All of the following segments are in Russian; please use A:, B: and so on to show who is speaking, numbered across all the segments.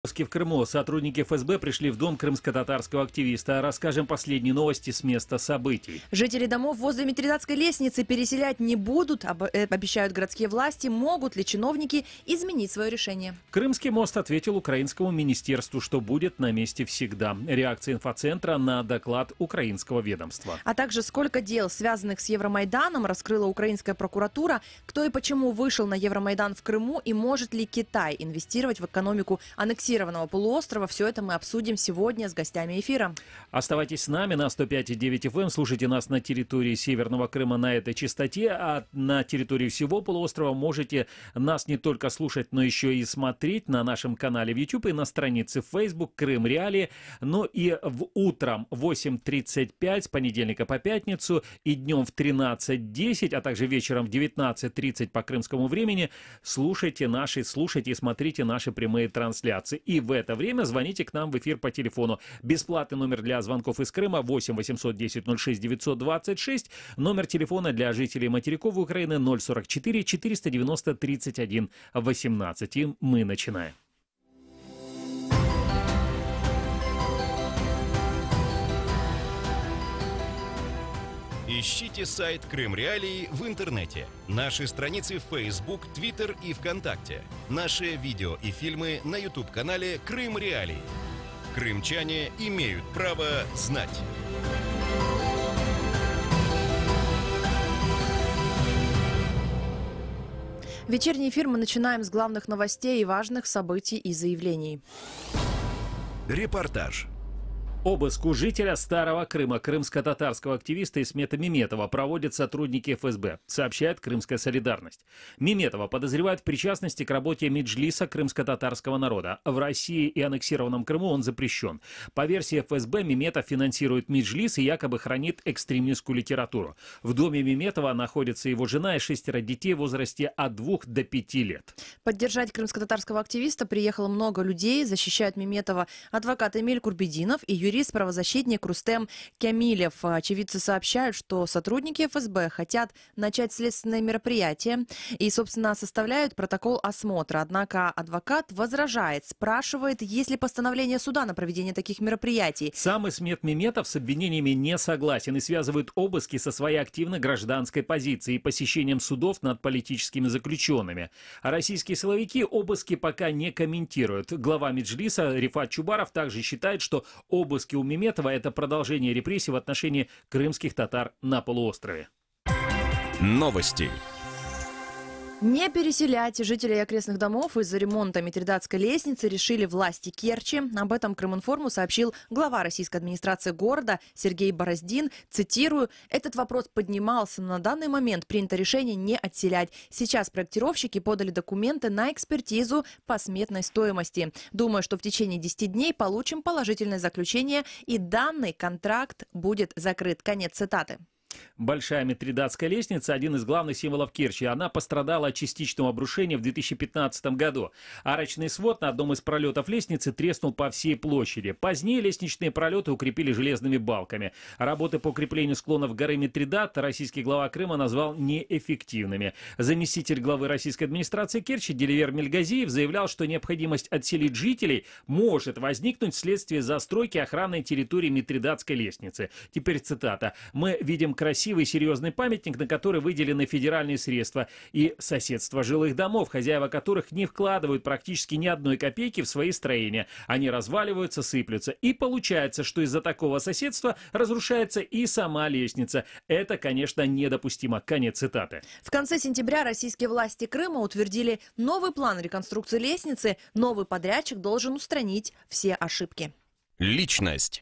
A: В Крыму сотрудники ФСБ пришли в дом крымско-татарского активиста. Расскажем последние новости с места событий.
B: Жители домов возле Митридатской лестницы переселять не будут, обещают городские власти. Могут ли чиновники изменить свое решение?
A: Крымский мост ответил украинскому министерству, что будет на месте всегда. Реакция инфоцентра на доклад украинского ведомства.
B: А также сколько дел, связанных с Евромайданом, раскрыла украинская прокуратура. Кто и почему вышел на Евромайдан в Крыму и может ли Китай инвестировать в экономику аннексированного полуострова. Все это мы обсудим сегодня с гостями эфира.
A: Оставайтесь с нами на 105,9 FM. Слушайте нас на территории Северного Крыма на этой частоте, а на территории всего полуострова можете нас не только слушать, но еще и смотреть на нашем канале в YouTube и на странице в Facebook Крым Реалии. Но и утром в 8:35 с понедельника по пятницу и днем в 13:10, а также вечером в 19:30 по крымскому времени слушайте и смотрите наши прямые трансляции. И в это время звоните к нам в эфир по телефону. Бесплатный номер для звонков из Крыма 8 810 06 926. Номер телефона для жителей материков Украины 044 490 31 18. И мы начинаем.
C: Ищите сайт Крым Реалии в интернете, наши страницы в Facebook, Twitter и ВКонтакте, наши видео и фильмы на YouTube-канале Крым Реалии. Крымчане имеют право знать.
B: Вечерний эфир мы начинаем с главных новостей и важных событий и заявлений.
C: Репортаж.
A: Обыск у жителя Старого Крыма, крымско-татарского активиста Исмета Меметова, проводят сотрудники ФСБ, сообщает «Крымская солидарность». Меметова подозревают в причастности к работе Меджлиса крымско-татарского народа. В России и аннексированном Крыму он запрещен. По версии ФСБ, Меметов финансирует Меджлис и якобы хранит экстремистскую литературу. В доме Меметова находится его жена и 6 детей в возрасте от 2 до 5 лет.
B: Поддержать крымско-татарского активиста приехало много людей. Защищают Меметова адвокат Эмиль Курбединов и юрист-правозащитник Рустем Кямилев. Очевидцы сообщают, что сотрудники ФСБ хотят начать следственное мероприятие и, собственно, составляют протокол осмотра. Однако адвокат возражает, спрашивает, есть ли постановление суда на проведение таких мероприятий.
A: Сам Исмет Меметов с обвинениями не согласен и связывает обыски со своей активной гражданской позицией и посещением судов над политическими заключенными. А российские силовики обыски пока не комментируют. Глава Меджлиса Рифат Чубаров также считает, что обыски у Меметова – это продолжение репрессий в отношении крымских татар на полуострове.
C: Новости.
B: Не переселять жителей окрестных домов из-за ремонта Митридатской лестницы решили власти Керчи. Об этом Крыминформу сообщил глава российской администрации города Сергей Бороздин. Цитирую: «Этот вопрос поднимался, но на данный момент принято решение не отселять. Сейчас проектировщики подали документы на экспертизу по сметной стоимости. Думаю, что в течение 10 дней получим положительное заключение, и данный контракт будет закрыт». Конец цитаты.
A: Большая Митридатская лестница – один из главных символов Керчи. Она пострадала от частичного обрушения в 2015 году. Арочный свод на одном из пролетов лестницы треснул по всей площади. Позднее лестничные пролеты укрепили железными балками. Работы по укреплению склонов горы Митридат российский глава Крыма назвал неэффективными. Заместитель главы российской администрации Керчи Деливер Мельгазиев заявлял, что необходимость отселить жителей может возникнуть вследствие застройки охранной территории Митридатской лестницы. Теперь цитата: «Мы видим красивый серьезный памятник, на который выделены федеральные средства, и соседство жилых домов, хозяева которых не вкладывают практически ни одной копейки в свои строения. Они разваливаются, сыплются. И получается, что из-за такого соседства разрушается и сама лестница. Это, конечно, недопустимо». Конец цитаты.
B: В конце сентября российские власти Крыма утвердили новый план реконструкции лестницы. Новый подрядчик должен устранить все ошибки.
C: Личность.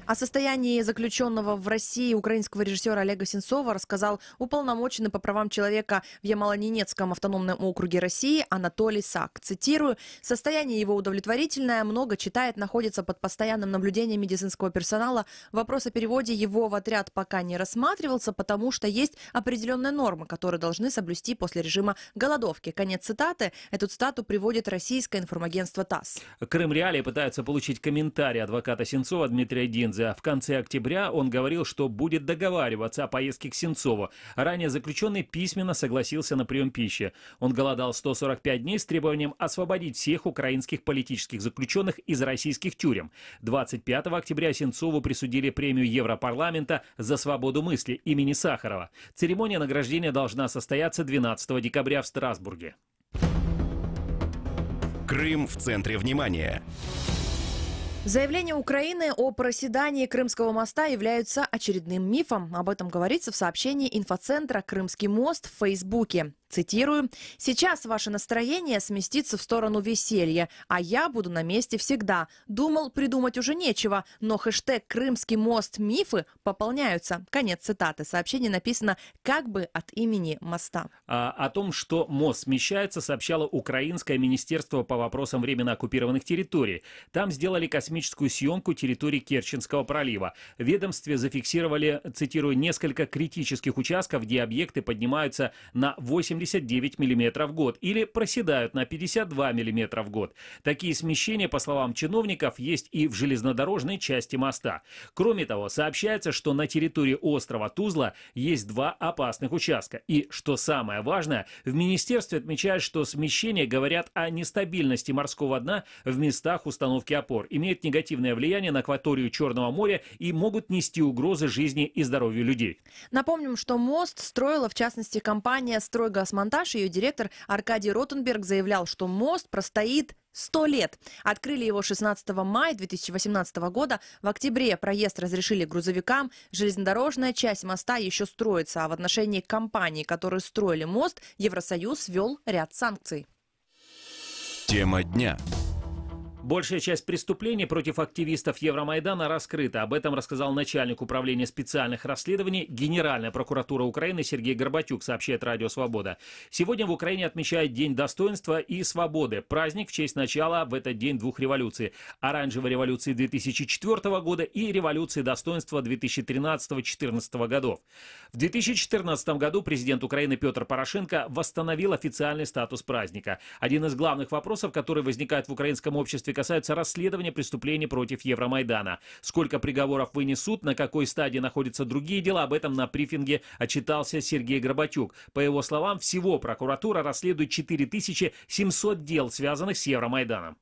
B: О состоянии заключенного в России украинского режиссера Олега Сенцова рассказал уполномоченный по правам человека в Ямало-Ненецком автономном округе России Анатолий Сак. Цитирую: «Состояние его удовлетворительное, много читает, находится под постоянным наблюдением медицинского персонала. Вопрос о переводе его в отряд пока не рассматривался, потому что есть определенные нормы, которые должны соблюсти после режима голодовки». Конец цитаты. Эту цитату приводит российское информагентство ТАСС.
A: Крым Реалии пытаются получить комментарий адвоката Сенцова Дмитрия Динзе. Союза. В конце октября он говорил, что будет договариваться о поездке к Сенцову. Ранее заключенный письменно согласился на прием пищи. Он голодал 145 дней с требованием освободить всех украинских политических заключенных из российских тюрем. 25 октября Сенцову присудили премию Европарламента за свободу мысли имени Сахарова. Церемония награждения должна состояться 12 декабря в Страсбурге.
C: Крым в центре внимания.
B: Заявления Украины о проседании Крымского моста являются очередным мифом. Об этом говорится в сообщении инфоцентра «Крымский мост» в Фейсбуке. Цитирую. «Сейчас ваше настроение сместится в сторону веселья, а я буду на месте всегда. Думал, придумать уже нечего, но хэштег «Крымский мост. Мифы» пополняются». Конец цитаты. Сообщение написано как бы от имени моста.
A: О том, что мост смещается, сообщало Украинское министерство по вопросам временно оккупированных территорий. Там сделали космическую съемку территории Керченского пролива. В ведомстве зафиксировали, цитирую, несколько критических участков, где объекты поднимаются на 89 мм в год или проседают на 52 мм в год. Такие смещения, по словам чиновников, есть и в железнодорожной части моста. Кроме того, сообщается, что на территории острова Тузла есть 2 опасных участка. И, что самое важное, в министерстве отмечают, что смещения говорят о нестабильности морского дна в местах установки опор, имеют негативное влияние на акваторию Черного моря и могут нести угрозы жизни и здоровью людей.
B: Напомним, что мост строила, в частности, компания «Стройгазмонтаж». Ее директор Аркадий Ротенберг заявлял, что мост простоит 100 лет. Открыли его 16 мая 2018 года. В октябре проезд разрешили грузовикам. Железнодорожная часть моста еще строится. А в отношении компаний, которые строили мост, Евросоюз ввел ряд санкций.
C: Тема дня.
A: Большая часть преступлений против активистов Евромайдана раскрыта. Об этом рассказал начальник управления специальных расследований Генеральная прокуратура Украины Сергей Горбатюк, сообщает Радио Свобода. Сегодня в Украине отмечают День достоинства и свободы. Праздник в честь начала в этот день 2 революций. Оранжевой революции 2004 года и революции достоинства 2013-2014 годов. В 2014 году президент Украины Петр Порошенко восстановил официальный статус праздника. Один из главных вопросов, которые возникают в украинском обществе, касаются расследования преступлений против Евромайдана. Сколько приговоров вынесут, на какой стадии находятся другие дела, об этом на брифинге отчитался Сергей Горбатюк. По его словам, всего прокуратура расследует 4700 дел, связанных с Евромайданом.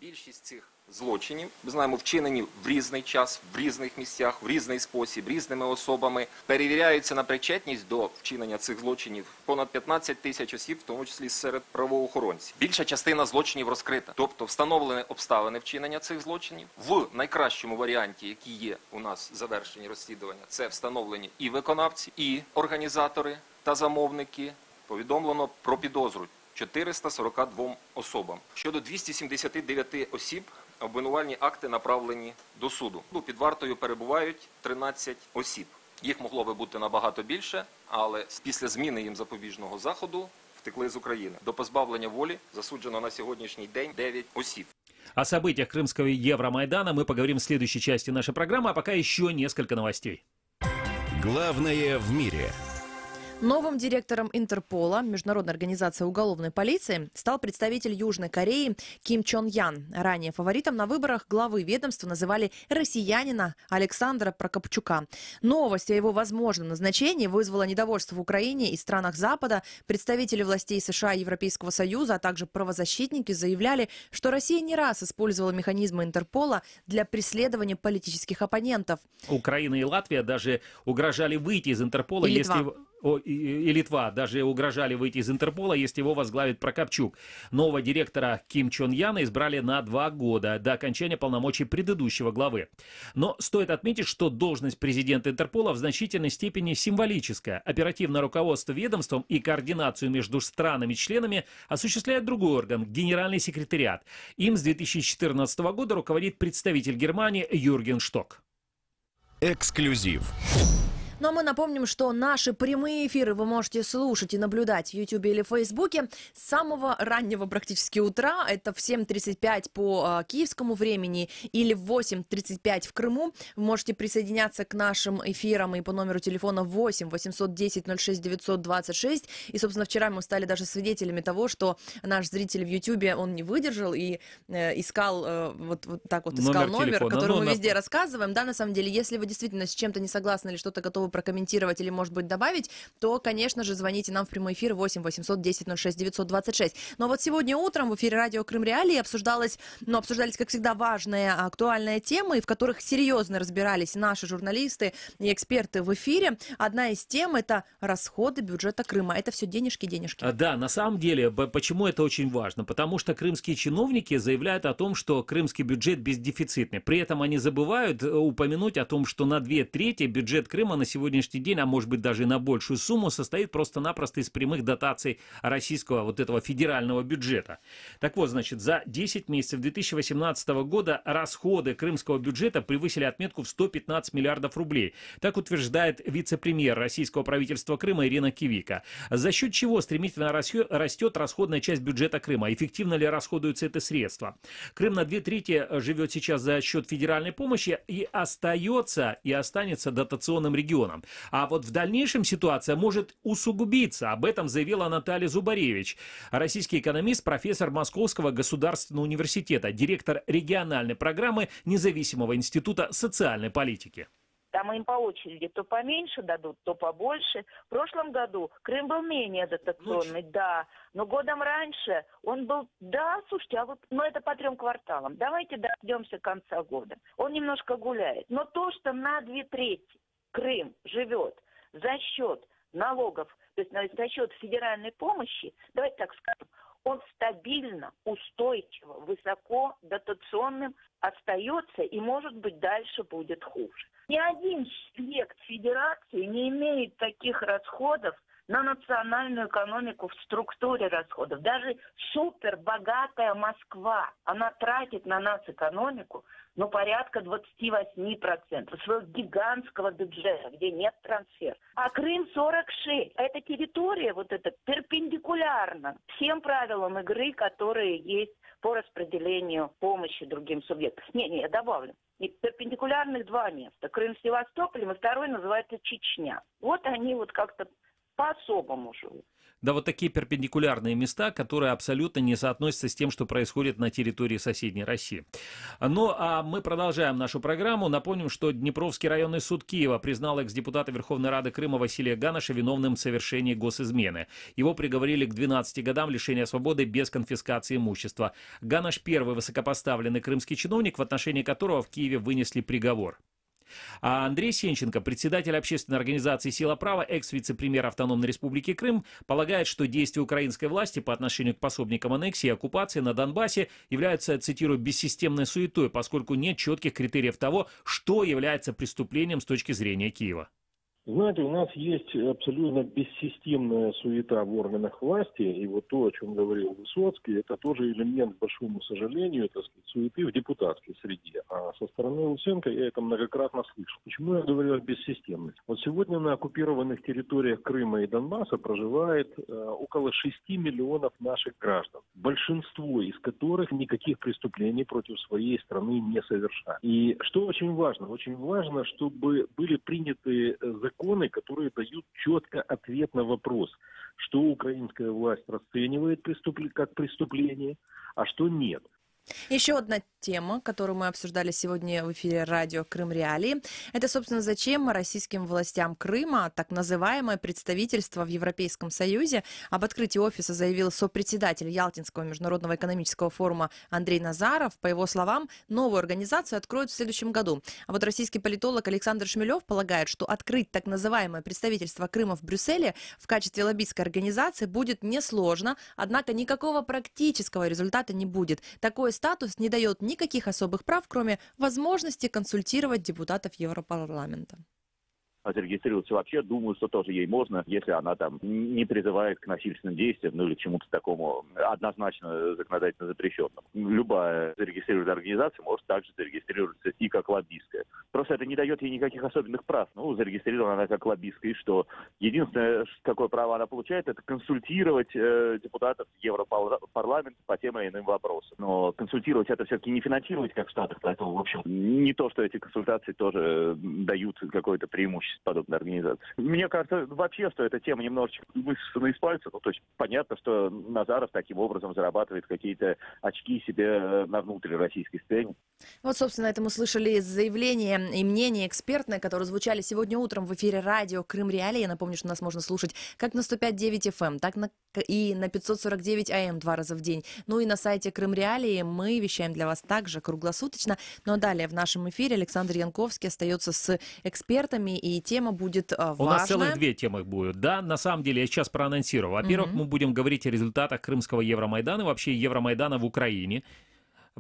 D: Більшість цих злочинів, ми знаємо, вчинені в різний час, в різних місцях, в різний спосіб, різними особами. Перевіряються на причетність до вчинення цих злочинів понад 15 тисяч осіб, в тому числі серед правоохоронців. Більша частина злочинів розкрита, тобто встановлені обставини вчинення цих злочинів. В найкращому варіанті, який є у нас завершені розслідування, це встановлені і виконавці, і організатори та замовники. Повідомлено про підозру 442 особам. Щодо 279 осіб, обвинувальні акти направлені до суду. Під вартою перебувають 13 осіб. Їх могло би бути набагато більше, але після зміни їм запобіжного заходу втекли з України. До позбавлення волі засуджено на сьогоднішній день 9 осіб.
A: О событиях Крымского Евромайдана мы поговорим в следующей части нашей программы, а пока еще несколько новостей.
C: Главное в мире.
B: Новым директором Интерпола, Международной организации уголовной полиции, стал представитель Южной Кореи Ким Чон Ян. Ранее фаворитом на выборах главы ведомства называли россиянина Александра Прокопчука. Новость о его возможном назначении вызвала недовольство в Украине и странах Запада. Представители властей США и Европейского Союза, а также правозащитники заявляли, что Россия не раз использовала механизмы Интерпола для преследования политических оппонентов.
A: Украина и Латвия даже угрожали выйти из Интерпола, если... И Литва даже угрожали выйти из Интерпола, если его возглавит Прокопчук. Нового директора Ким Чон Яна избрали на 2 года, до окончания полномочий предыдущего главы. Но стоит отметить, что должность президента Интерпола в значительной степени символическая. Оперативное руководство ведомством и координацию между странами-членами осуществляет другой орган – Генеральный секретариат. Им с 2014 года руководит представитель Германии Юрген Шток.
C: Эксклюзив.
B: Ну а мы напомним, что наши прямые эфиры вы можете слушать и наблюдать в YouTube или Фейсбуке с самого раннего практически утра. Это в 7:35 по киевскому времени или в 8:35 в Крыму. Вы можете присоединяться к нашим эфирам и по номеру телефона 8 810 06 926. И, собственно, вчера мы стали даже свидетелями того, что наш зритель в YouTube, он не выдержал и искал вот так вот искал номер, который мы везде рассказываем. Да, на самом деле, если вы действительно с чем-то не согласны или что-то готовы прокомментировать или, может быть, добавить, то, конечно же, звоните нам в прямой эфир 8 810 06 926. Но вот сегодня утром в эфире радио Крым Реалии обсуждались, как всегда, важные, актуальные темы, в которых серьезно разбирались наши журналисты и эксперты в эфире. Одна из тем – это расходы бюджета Крыма. Это все денежки.
A: Да, на самом деле, почему это очень важно? Потому что крымские чиновники заявляют о том, что крымский бюджет бездефицитный. При этом они забывают упомянуть о том, что на 2/3 бюджет Крыма на сегодняшний день, а может быть даже и на большую сумму, состоит просто-напросто из прямых дотаций российского вот этого федерального бюджета. Так вот, значит, за 10 месяцев 2018 года расходы крымского бюджета превысили отметку в 115 миллиардов рублей. Так утверждает вице-премьер российского правительства Крыма Ирина Кивика. За счет чего стремительно растет расходная часть бюджета Крыма? Эффективно ли расходуются эти средства? Крым на 2/3 живет сейчас за счет федеральной помощи и останется дотационным регионом. А вот в дальнейшем ситуация может усугубиться. Об этом заявила Наталья Зубаревич, российский экономист, профессор Московского государственного университета, директор региональной программы Независимого института социальной политики.
E: Там им по очереди то поменьше дадут, то побольше. В прошлом году Крым был менее дотационный, да. Но годом раньше он был, да, слушайте, но это по 3 кварталам. Давайте дождемся конца года. Он немножко гуляет. Но то, что на 2/3 Крым живет за счет налогов, то есть за счет федеральной помощи, давайте так скажем, он стабильно, устойчиво, высоко дотационным остается и, может быть, дальше будет хуже. Ни один субъект федерации не имеет таких расходов на национальную экономику в структуре расходов. Даже супербогатая Москва, она тратит на нас экономику, порядка 28% своего гигантского бюджета, где нет трансфера. А Крым 46%. Эта территория, вот эта, перпендикулярна всем правилам игры, которые есть по распределению помощи другим субъектам. Я добавлю. И перпендикулярных 2 места. Крым с Севастополем, и второй называется Чечня. Вот они вот как-то по-особому живут.
A: Да, вот такие перпендикулярные места, которые абсолютно не соотносятся с тем, что происходит на территории соседней России. Ну, а мы продолжаем нашу программу. Напомним, что Днепровский районный суд Киева признал экс-депутата Верховной Рады Крыма Василия Ганаша виновным в совершении госизмены. Его приговорили к 12 годам лишения свободы без конфискации имущества. Ганаш – первый высокопоставленный крымский чиновник, в отношении которого в Киеве вынесли приговор. А Андрей Сенченко, председатель общественной организации «Сила права», экс-вице-премьер Автономной Республики Крым, полагает, что действия украинской власти по отношению к пособникам аннексии и оккупации на Донбассе являются, цитирую, бессистемной суетой, поскольку нет четких критериев того, что является преступлением с точки зрения Киева.
F: Знаете, у нас есть абсолютно бессистемная суета в органах власти, и вот то, о чем говорил Высоцкий, это тоже элемент, к большому сожалению, так сказать, суеты в депутатской среде. А со стороны Луценко я это многократно слышал. Почему я говорю о бессистемности? Вот сегодня на оккупированных территориях Крыма и Донбасса проживает около 6 миллионов наших граждан, большинство из которых никаких преступлений против своей страны не совершают. И что очень важно, чтобы были приняты законы, которые дают четко ответ на вопрос, что украинская власть расценивает как преступление, а что нет.
B: Еще одна тема, которую мы обсуждали сегодня в эфире радио Крым Реалии, это, собственно, зачем российским властям Крыма так называемое представительство в Европейском Союзе. Об открытии офиса заявил сопредседатель Ялтинского международного экономического форума Андрей Назаров. По его словам, новую организацию откроют в следующем году. А вот российский политолог Александр Шмелев полагает, что открыть так называемое представительство Крыма в Брюсселе в качестве лоббистской организации будет несложно, однако никакого практического результата не будет. Такой статус не дает никаких особых прав, кроме возможности консультировать депутатов Европарламента.
G: зарегистрироваться вообще, думаю, что тоже ей можно, если она там не призывает к насильственным действиям, ну или к чему-то такому однозначно законодательно запрещенному. Любая зарегистрированная организация может также зарегистрироваться и как лоббистская. Просто это не дает ей никаких особенных прав. Ну, зарегистрирована она как лоббистская, и что? Единственное, какое право она получает, это консультировать депутатов Европарламента по тем или иным вопросам. Но консультировать это все-таки не финансировать, как в Штатах, поэтому, в общем, не то, что эти консультации тоже дают какое-то преимущество подобной организации. Мне кажется, вообще, что эта тема немножечко высосана из пальца. Ну, то есть понятно, что Назаров таким образом зарабатывает какие-то очки себе на внутрироссийской сцене.
B: Вот, собственно, это мы слышали заявления и мнения экспертные, которые звучали сегодня утром в эфире радио Крым Реалии. Я напомню, что нас можно слушать как на 105.9 FM, так и на 549 AM 2 раза в день. Ну и на сайте Крым Реалии мы вещаем для вас также круглосуточно. Но далее в нашем эфире Александр Янковский остается с экспертами, и тема будет важная.
A: У нас целых две темы будут. Да, на самом деле, я сейчас проанонсирую. Во-первых, мы будем говорить о результатах Крымского Евромайдана, вообще Евромайдана в Украине,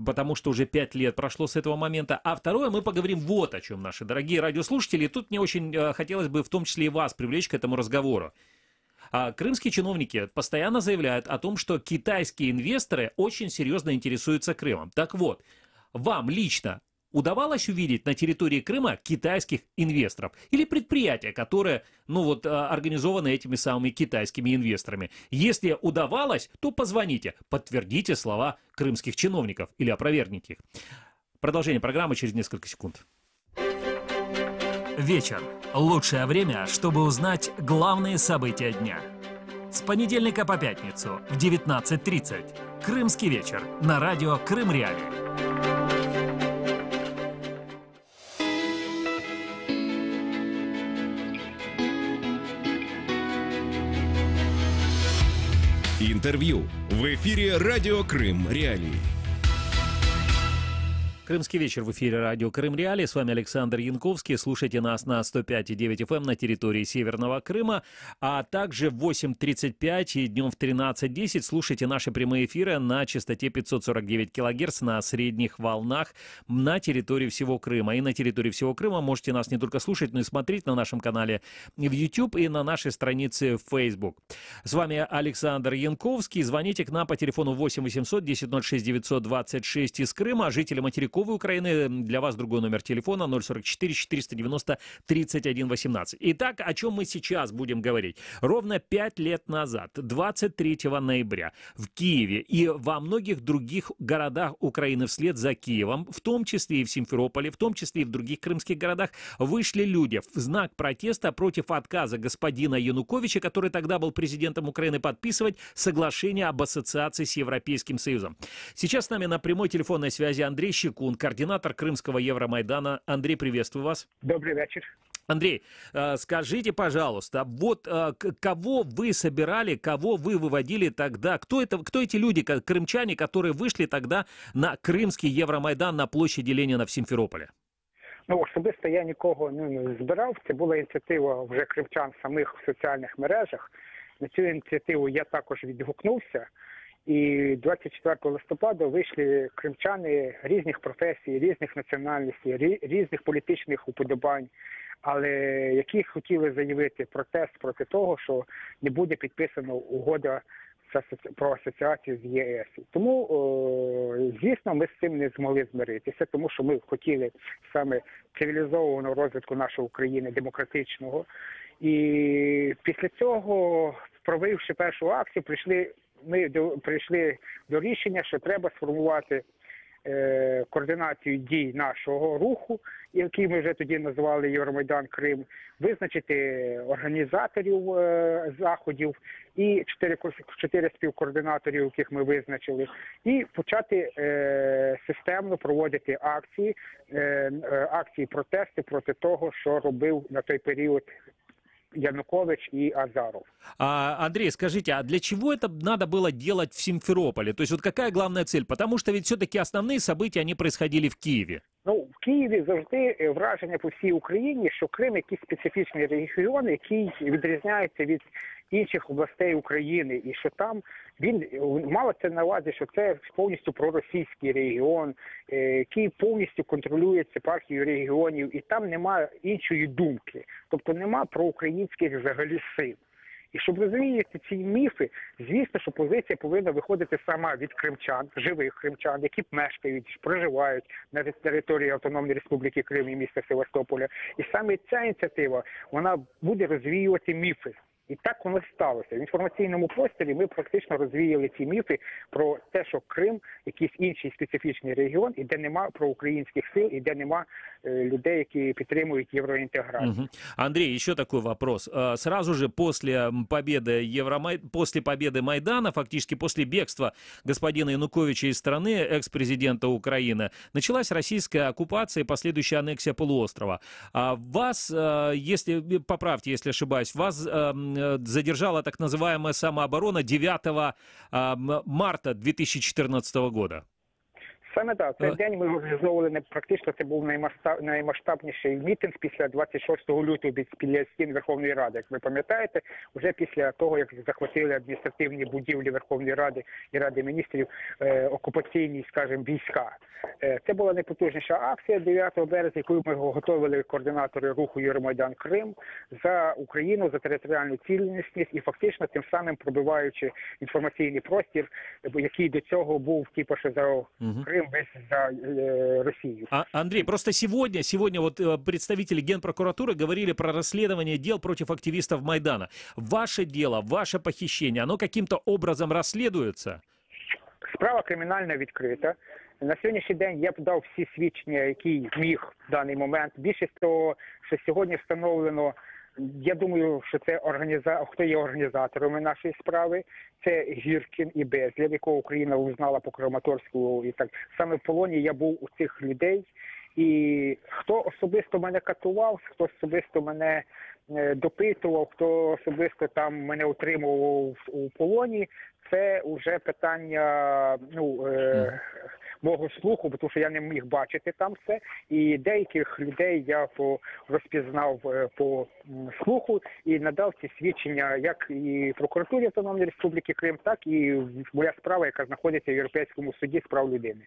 A: потому что уже 5 лет прошло с этого момента. А второе, мы поговорим вот о чем, наши дорогие радиослушатели. И тут мне очень хотелось бы в том числе и вас привлечь к этому разговору. Крымские чиновники постоянно заявляют о том, что китайские инвесторы очень серьезно интересуются Крымом. Так вот, вам лично удавалось увидеть на территории Крыма китайских инвесторов или предприятия, которые, организованы этими самыми китайскими инвесторами? Если удавалось, то позвоните, подтвердите слова крымских чиновников или опровергните их. Продолжение программы через несколько секунд.
H: Вечер. Лучшее время, чтобы узнать главные события дня. С понедельника по пятницу в 19:30. Крымский вечер на радио Крым Реалии.
C: Интервью в эфире радио Крым Реалии.
A: Крымский вечер в эфире радио Крым Реалии. С вами Александр Янковский. Слушайте нас на 105.9 FM на территории Северного Крыма, а также в 8:35 и днем в 13:10 слушайте наши прямые эфиры на частоте 549 кГц на средних волнах на территории всего Крыма. И на территории всего Крыма можете нас не только слушать, но и смотреть на нашем канале в YouTube и на нашей странице в Facebook. С вами Александр Янковский. Звоните к нам по телефону 8 800 10 06 926 из Крыма. Жители материковой Украины, для вас другой номер телефона 044 490 31 18. Итак, о чем мы сейчас будем говорить? Ровно 5 лет назад, 23 ноября, в Киеве и во многих других городах Украины вслед за Киевом, в том числе и в Симферополе, в том числе и в других крымских городах, вышли люди в знак протеста против отказа господина Януковича, который тогда был президентом Украины, подписывать соглашение об ассоциации с Европейским Союзом. Сейчас с нами на прямой телефонной связи Андрей Щекун, координатор Крымского Евромайдана. Андрей, приветствую вас.
I: Добрый вечер.
A: Андрей, скажите, пожалуйста, вот кого вы собирали, кого вы выводили тогда? Кто эти люди, крымчане, которые вышли тогда на Кримський Євромайдан на площаді Леніна в Сімферополі?
I: Особисто я нікого не збирав. Це була ініціатива вже кримчан самих в соціальних мережах. На цю ініціативу я також відгукнувся. І 24 листопада вийшли кримчани різних професій, різних національностей, різних політичних уподобань, але які хотіли заявити протест проти того, що не буде підписана угода про асоціацію з ЄС. Тому, звісно, ми з цим не змогли змиритися, тому що ми хотіли саме цивілізованого розвитку нашої України, демократичного. І після цього, провівши першу акцію, ми прийшли до рішення, що треба сформувати координацію дій нашого руху, який ми вже тоді назвали Євромайдан Крим, визначити організаторів заходів і 4 співкоординаторів, яких ми визначили, і почати системно проводити акції протесту проти того, що робив на той період Янукович и Азаров.
A: Андрей, скажите, а для чего это надо было делать в Симферополе? То есть вот какая главная цель? Потому что ведь все-таки основные события, они происходили в Киеве.
I: В Києві завжди враження по всій Україні, що Крим якийсь специфічний регіон, який відрізняється від інших областей України, і що там він мало це на увазі, що це повністю проросійський регіон, який повністю контролюється партією регіонів, і там немає іншої думки, тобто нема проукраїнських взагалі сил. І щоб розуміти ці міфи, звісно, що позиція повинна виходити сама від кримчан, живих кримчан, які мешкають, проживають на території Автономної Республіки Крим і міста Севастополя. І саме ця ініціатива, вона буде розвіювати міфи. І так воно сталося. В інформаційному просторі ми практично розвіяли ці міфи про те, що Крим – якийсь інший специфічний регіон, і де нема проукраїнських сил, і де нема людей, які підтримують євроінтеграцію.
A: Угу. Андрей, еще такой вопрос. Сразу же после победы Майдана, фактически после бегства господина Януковича из страны, экс-президента Украины, началась российская оккупация и последующая аннексия полуострова. Вас, если, поправьте, если ошибаюсь, вас задержала так называемая самооборона 9 марта 2014 года.
I: Саме так. Цей день ми організовували, практично це був наймасштабніший мітинг після 26 лютого біля стін Верховної Ради. Як ви пам'ятаєте, вже після того, як захватили адміністративні будівлі Верховної Ради і Ради міністрів окупаційні, скажімо, війська. Це була найпотужніша акція 9 березня, яку ми готували координатори руху Євромайдан Крим за Україну, за територіальну цілісність і фактично тим самим пробиваючи інформаційний простір, який до цього був типу, що за Крим, весь за Россию.
A: Андрей, просто сегодня вот представители Генпрокуратуры говорили про расследование дел против активистов Майдана. Ваше дело, ваше похищение, оно каким-то образом расследуется?
I: Справа кримінальна відкрита. На сьогоднішній день я подав всі свідчення, які міг в даний момент. Більше того, що сьогодні встановлено, я думаю, що це хто є організаторами нашої справи, це Гіркін і Безлєв, якого Україна узнала по Краматорську. І так саме в полоні я був у цих людей. І хто особисто мене катував, хто особисто мене допитував, хто особисто там мене утримував у полоні, це вже питання мого слуху, тому що я не міг бачити там все. І деяких людей я розпізнав по слуху і надав ці свідчення як і прокуратурі Автономної Республіки Крим, так і моя справа, яка знаходиться в Європейському суді з прав людини.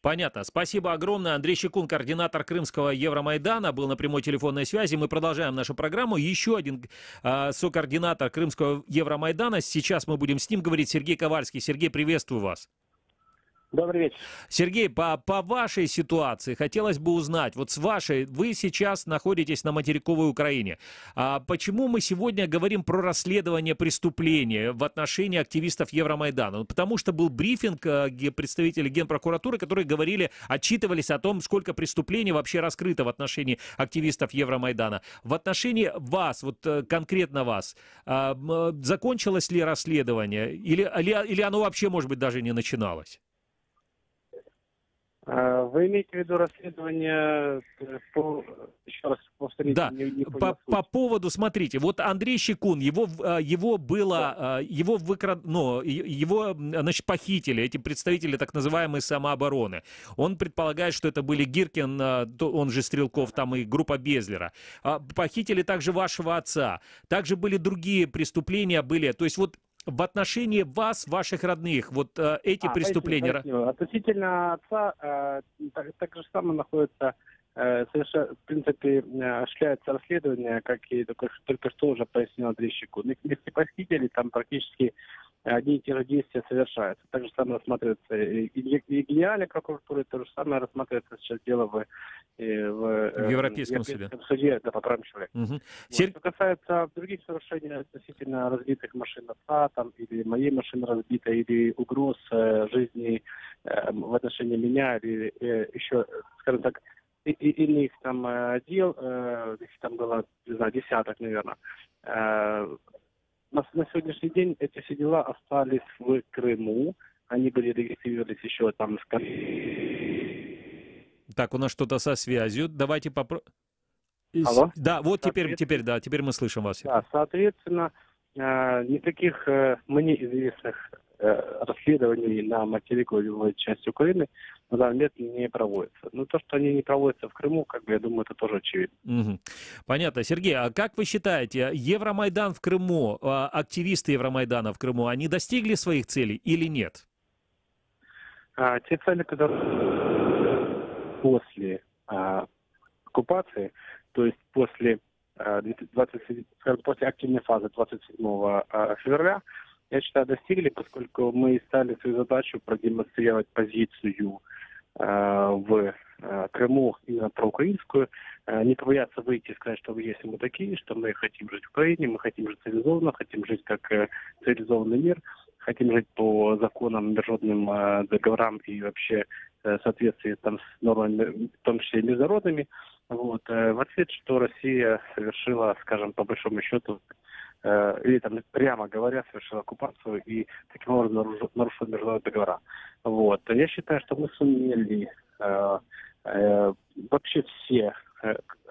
A: Понятно. Спасибо огромное. Андрей Щекун, координатор Крымского Евромайдана, был на прямой телефонной связи. Мы продолжаем нашу программу. Еще один сокоординатор Крымского Евромайдана. Сейчас мы будем с ним говорить. Сергей Ковальский. Сергей, приветствую вас.
J: Добрый вечер.
A: Сергей, по вашей ситуации хотелось бы узнать, вот с вашей, вы сейчас находитесь на материковой Украине. Почему мы сегодня говорим про расследование преступления в отношении активистов Евромайдана? Потому что был брифинг представителей Генпрокуратуры, которые говорили, отчитывались о том, сколько преступлений вообще раскрыто в отношении активистов Евромайдана. В отношении вас, вот конкретно вас, закончилось ли расследование или оно вообще, может быть, даже не начиналось?
J: Вы имеете в виду расследование еще раз повторите?
A: Да, по поводу, смотрите, вот Андрей Щекун, его похитили, эти представители так называемой самообороны. Он предполагает, что это были Гиркин, он же Стрелков, там и группа Безлера. Похитили также вашего отца. Также были другие преступления, то есть вот в отношении вас, ваших родных, вот эти преступления...
J: Относительно отца так же самое находится, совершенно, в принципе, осуществляется расследование, как и только что уже пояснил Андрей Щекун. Если похитили, там практически одни и те же действия совершаются. Так же самое рассматривается и Генеральной прокуратуры, то же самое рассматривается сейчас дело в
A: Европейском
J: суде по правам человека.
A: Угу.
J: Что касается других совершений относительно разбитых машин отца, там, или моей машины разбитой, или угроз жизни в отношении меня, или еще, скажем так, иных там дел, их там было, не знаю, десяток, наверное. На сегодняшний день эти все дела остались в Крыму. Они были регистрировались еще там с...
A: Так, у нас что-то со связью. Давайте попробуем.
J: Алло?
A: Да, вот теперь мы слышим вас.
J: Да, соответственно, никаких мне известных расследований на материковой части Украины на данный момент не проводится. Но то, что они не проводятся в Крыму, как бы, я думаю, это тоже очевидно.
A: Мгм. Понятно. Сергей, а как вы считаете, Евромайдан в Крыму, активисты Евромайдана в Крыму, они достигли своих целей или нет?
J: Те цели, которые после оккупации, то есть после после активной фазы 27 февраля, я считаю, достигли, поскольку мы ставили свою задачу продемонстрировать позицию в Крыму именно проукраинскую, не побояться выйти и сказать, что вы есть мы такие, что мы хотим жить в Украине, мы хотим жить цивилизованно, хотим жить как цивилизованный мир, хотим жить по законам, международным договорам и вообще в соответствии там, с нормами, в том числе и международными. Вот. В ответ, что Россия совершила, скажем, по большому счету, или там, прямо говоря, совершила оккупацию и таким образом нарушила международные договора. Вот. Я считаю, что мы сумели вообще все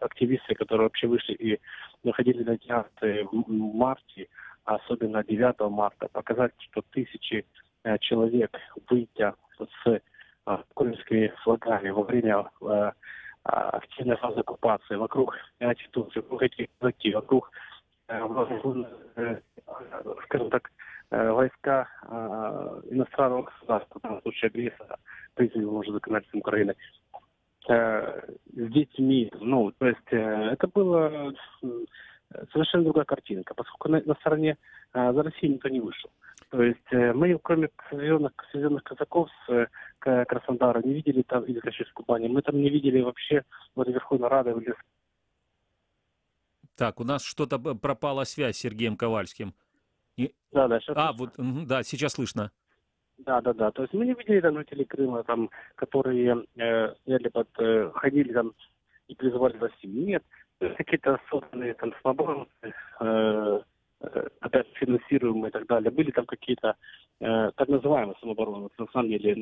J: активисты, которые вообще вышли и находились на акции в марте, особенно 9 марта, показать, что тысячи человек, выйдя с крымскими флагами во время активной фазы оккупации, вокруг институций, вокруг этих казаки, вокруг, скажем так, войска иностранного государства, в случае агрессора, признанного уже законодательством Украины, с детьми. Ну, то есть это была совершенно другая картинка, поскольку на стороне за Россию никто не вышел. То есть мы, кроме связанных казаков с Краснодара, не видели там, или с Кубани, мы там не видели вообще вот Верховной Рады.
A: Так, у нас что-то пропала связь с Сергеем Ковальским.
J: Да, сейчас
A: да, сейчас слышно.
J: Да. То есть мы не видели там жителей Крыма, там, которые ходили там и призывали Россию. Нет, какие-то созданные там самообороны, опять финансируемые и так далее. Были там какие-то так называемые самообороны, на самом деле,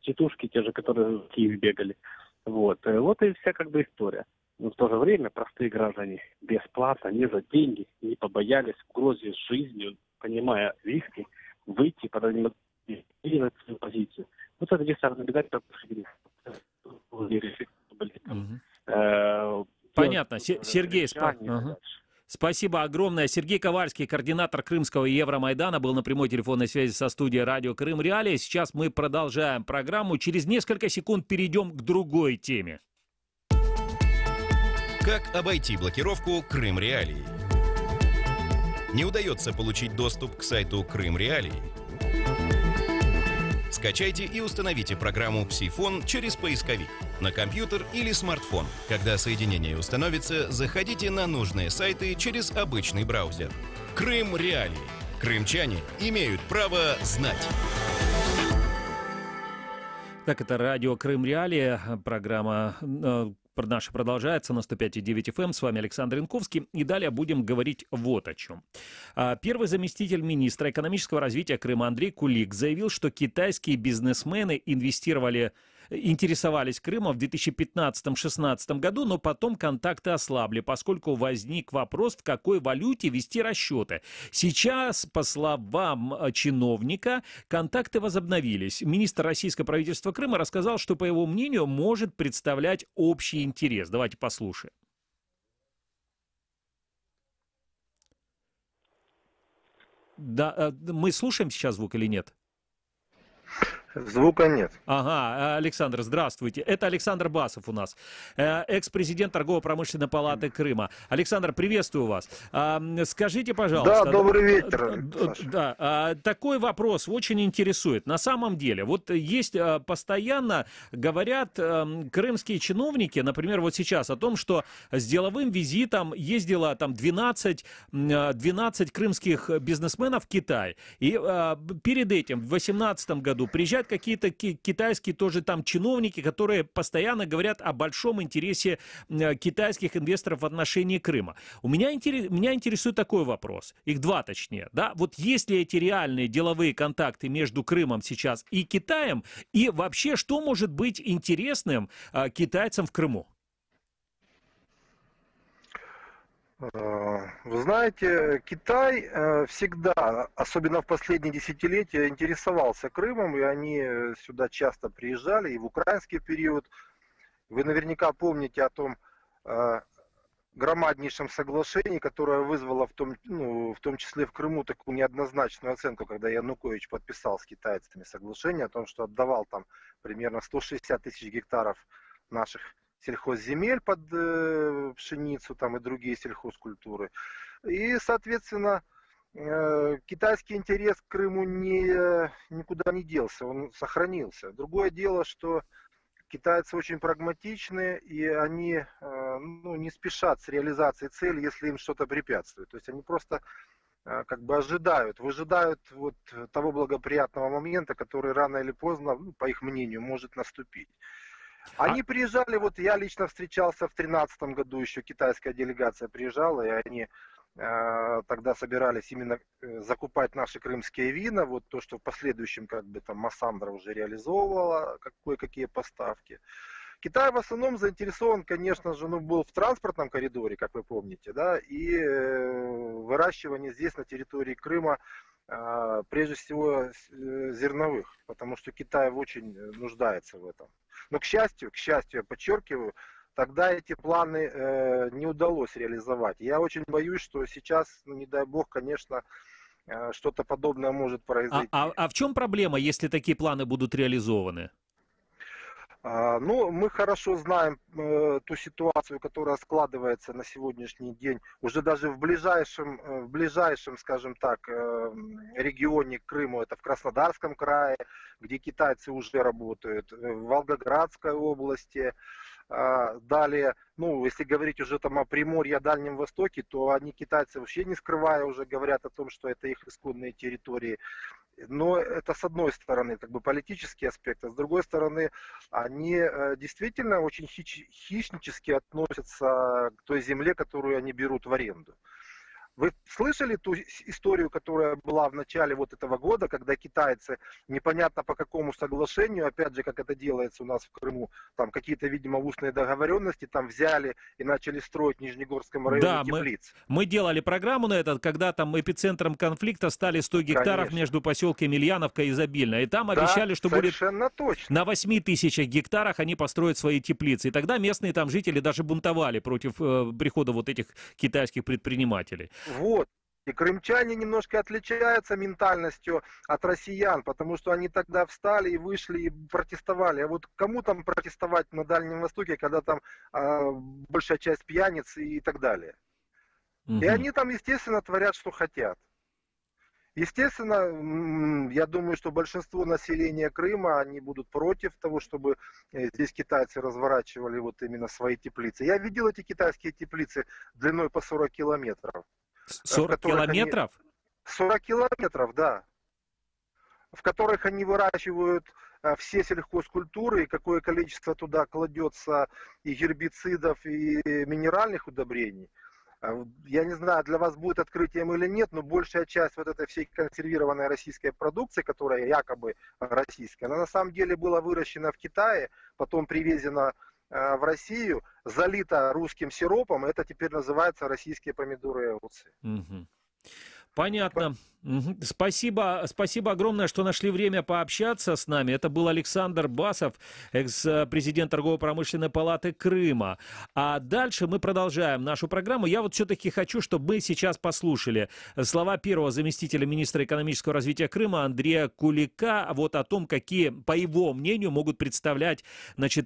J: тетушки, те же, которые в Киеве бегали. Вот и вся как бы история. Но в то же время простые граждане бесплатно, не за деньги, не побоялись угрозы жизнью, понимая риски, выйти, продемонстрировать свою позицию. Вот это единственная беда, которая
A: Понятно. Сергей, спасибо огромное. Сергей Ковальский, координатор Крымского Евромайдана, был на прямой телефонной связи со студией радио Крым Реалии. Сейчас мы продолжаем программу. Через несколько секунд перейдем к другой теме.
C: Как обойти блокировку Крым Реалии? Не удается получить доступ к сайту Крым Реалии? Скачайте и установите программу «Псифон» через поисковик на компьютер или смартфон. Когда соединение установится, заходите на нужные сайты через обычный браузер. Крым Реалии. Крымчане имеют право знать.
A: Так, это радио Крым Реалии, программа наша продолжается на 105,9 FM. С вами Александр Янковский. И далее будем говорить вот о чем. Первый заместитель министра экономического развития Крыма Андрей Кулик заявил, что китайские бизнесмены интересовались Крымом в 2015-2016 году, но потом контакты ослабли, поскольку возник вопрос, в какой валюте вести расчеты. Сейчас, по словам чиновника, контакты возобновились. Министр российского правительства Крыма рассказал, что, по его мнению, может представлять общий интерес. Давайте послушаем. Да, мы слушаем сейчас звук или нет?
K: Звука нет.
A: Ага, Александр, здравствуйте. Это Александр Басов у нас, экс-президент Торгово-промышленной палаты Крыма. Александр, приветствую вас. Скажите, пожалуйста.
K: Да, добрый вечер.
A: Да, такой вопрос очень интересует. На самом деле, вот есть постоянно говорят крымские чиновники, например, вот сейчас о том, что с деловым визитом ездило там 12 крымских бизнесменов в Китай. И перед этим, в 2018 году, приезжают какие-то китайские тоже там чиновники, которые постоянно говорят о большом интересе китайских инвесторов в отношении Крыма. Меня интересует такой вопрос, их два точнее, да, вот есть ли эти реальные деловые контакты между Крымом сейчас и Китаем, и вообще, что может быть интересным китайцам в Крыму?
F: Вы знаете, Китай всегда, особенно в последние десятилетия, интересовался Крымом, и они сюда часто приезжали, и в украинский период. Вы наверняка помните о том громаднейшем соглашении, которое вызвало в том числе в Крыму такую неоднозначную оценку, когда Янукович подписал с китайцами соглашение о том, что отдавал там примерно 160 тысяч гектаров наших сельхозземель под пшеницу там, и другие сельхозкультуры. И, соответственно, китайский интерес к Крыму никуда не делся, он сохранился. Другое дело, что китайцы очень прагматичны, и они не спешат с реализацией цели, если им что-то препятствует. То есть они просто как бы выжидают вот того благоприятного момента, который рано или поздно, по их мнению, может наступить. Они приезжали, вот я лично встречался в 2013 году, еще китайская делегация приезжала, и они тогда собирались именно закупать наши крымские вина, вот то, что в последующем как бы там Массандра уже реализовывала, кое-какие поставки. Китай в основном заинтересован, конечно же, был в транспортном коридоре, как вы помните, да, и выращивание здесь на территории Крыма, прежде всего зерновых, потому что Китай очень нуждается в этом. Но к счастью, я подчеркиваю, тогда эти планы не удалось реализовать. Я очень боюсь, что сейчас, не дай бог, конечно, что-то подобное может произойти.
A: А в чем проблема, если такие планы будут реализованы?
F: Мы хорошо знаем ту ситуацию, которая складывается на сегодняшний день, уже даже в ближайшем, скажем так, регионе к Крыму, это в Краснодарском крае, где китайцы уже работают, в Волгоградской области. Далее, если говорить уже там о Приморье, о Дальнем Востоке, то они, китайцы, вообще не скрывая, уже говорят о том, что это их исконные территории. Но это с одной стороны, как бы политический аспект, а с другой стороны, они действительно очень хищнически относятся к той земле, которую они берут в аренду. Вы слышали ту историю, которая была в начале вот этого года, когда китайцы, непонятно по какому соглашению, опять же, как это делается у нас в Крыму, там какие-то, видимо, устные договоренности, там взяли и начали строить в Нижнегорском районе теплицы.
A: Мы делали программу на этот, когда там эпицентром конфликта стали 100 гектаров между поселками Ильяновка и Изобильное. И там обещали, что будет
F: точно.
A: На 8 тысячах гектарах они построят свои теплицы. И тогда местные там жители даже бунтовали против прихода вот этих китайских предпринимателей.
F: Вот. И крымчане немножко отличаются ментальностью от россиян, потому что они тогда встали и вышли и протестовали. А вот кому там протестовать на Дальнем Востоке, когда там большая часть пьяниц и так далее? И они там, естественно, творят, что хотят. Естественно, я думаю, что большинство населения Крыма, они будут против того, чтобы здесь китайцы разворачивали вот именно свои теплицы. Я видел эти китайские теплицы длиной по 40 километров.
A: 40 километров?
F: 40 километров, да. В которых они выращивают все сельхозкультуры, и какое количество туда кладется и гербицидов, и минеральных удобрений. Я не знаю, для вас будет открытием или нет, но большая часть вот этой всей консервированной российской продукции, которая якобы российская, она на самом деле была выращена в Китае, потом привезена в Россию, залита русским сиропом, это теперь называется российские помидоры и огурцы.
A: Понятно. Спасибо огромное, что нашли время пообщаться с нами. Это был Александр Басов, экс-президент Торгово-промышленной палаты Крыма. А дальше мы продолжаем нашу программу. Я вот все-таки хочу, чтобы мы сейчас послушали слова первого заместителя министра экономического развития Крыма Андрея Кулика вот о том, какие, по его мнению, могут представлять,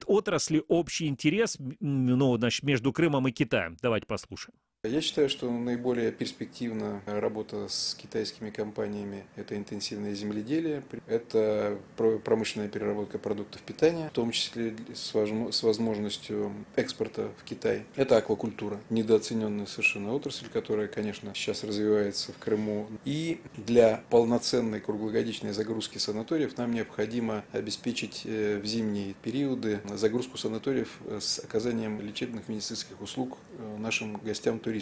A: отрасли общий интерес между Крымом и Китаем. Давайте послушаем.
K: Я считаю, что наиболее перспективна работа с китайскими компаниями. Это интенсивное земледелие, это промышленная переработка продуктов питания, в том числе с возможностью экспорта в Китай. Это аквакультура, недооцененная совершенно отрасль, которая, конечно, сейчас развивается в Крыму. И для полноценной круглогодичной загрузки санаториев нам необходимо обеспечить в зимние периоды загрузку санаториев с оказанием лечебных медицинских услуг нашим гостям-туристам.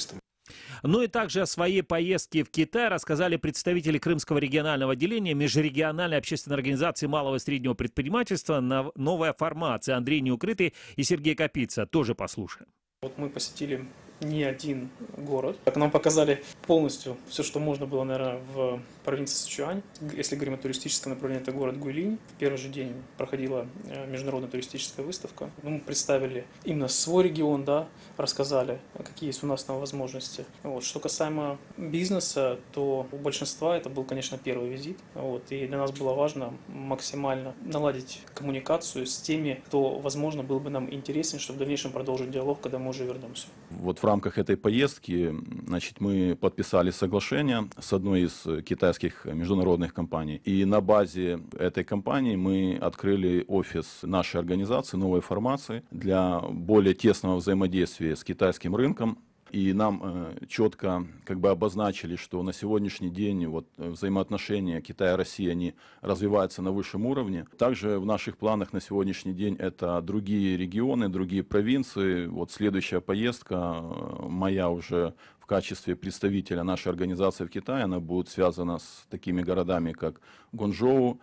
A: Ну и также о своей поездке в Китай рассказали представители Крымского регионального отделения Межрегиональной общественной организации малого и среднего предпринимательства «Новая формация» Андрей Неукрытый и Сергей Капица. Тоже послушаем.
L: Вот мы посетили не один город. Так нам показали полностью все, что можно было, наверное, в провинции Сычуань. Если говорим о туристическом направлении, это город Гуйлинь. В первый же день проходила международная туристическая выставка. Мы представили именно свой регион, да, рассказали, какие есть у нас там возможности. Вот. Что касаемо бизнеса, то у большинства это был, конечно, первый визит. Вот. И для нас было важно максимально наладить коммуникацию с теми, кто, возможно, был бы нам интересен, чтобы в дальнейшем продолжить диалог, когда мы уже вернемся.
M: Вот в рамках этой поездки, значит, мы подписали соглашение с одной из китайских международных компаний. И на базе этой компании мы открыли офис нашей организации «Новой формации» для более тесного взаимодействия с китайским рынком. И нам четко обозначили, что на сегодняшний день вот, взаимоотношения Китая и России они развиваются на высшем уровне. Также в наших планах на сегодняшний день это другие регионы, другие провинции. Вот следующая поездка моя уже в качестве представителя нашей организации в Китае, она будет связана с такими городами, как Гунчжоу,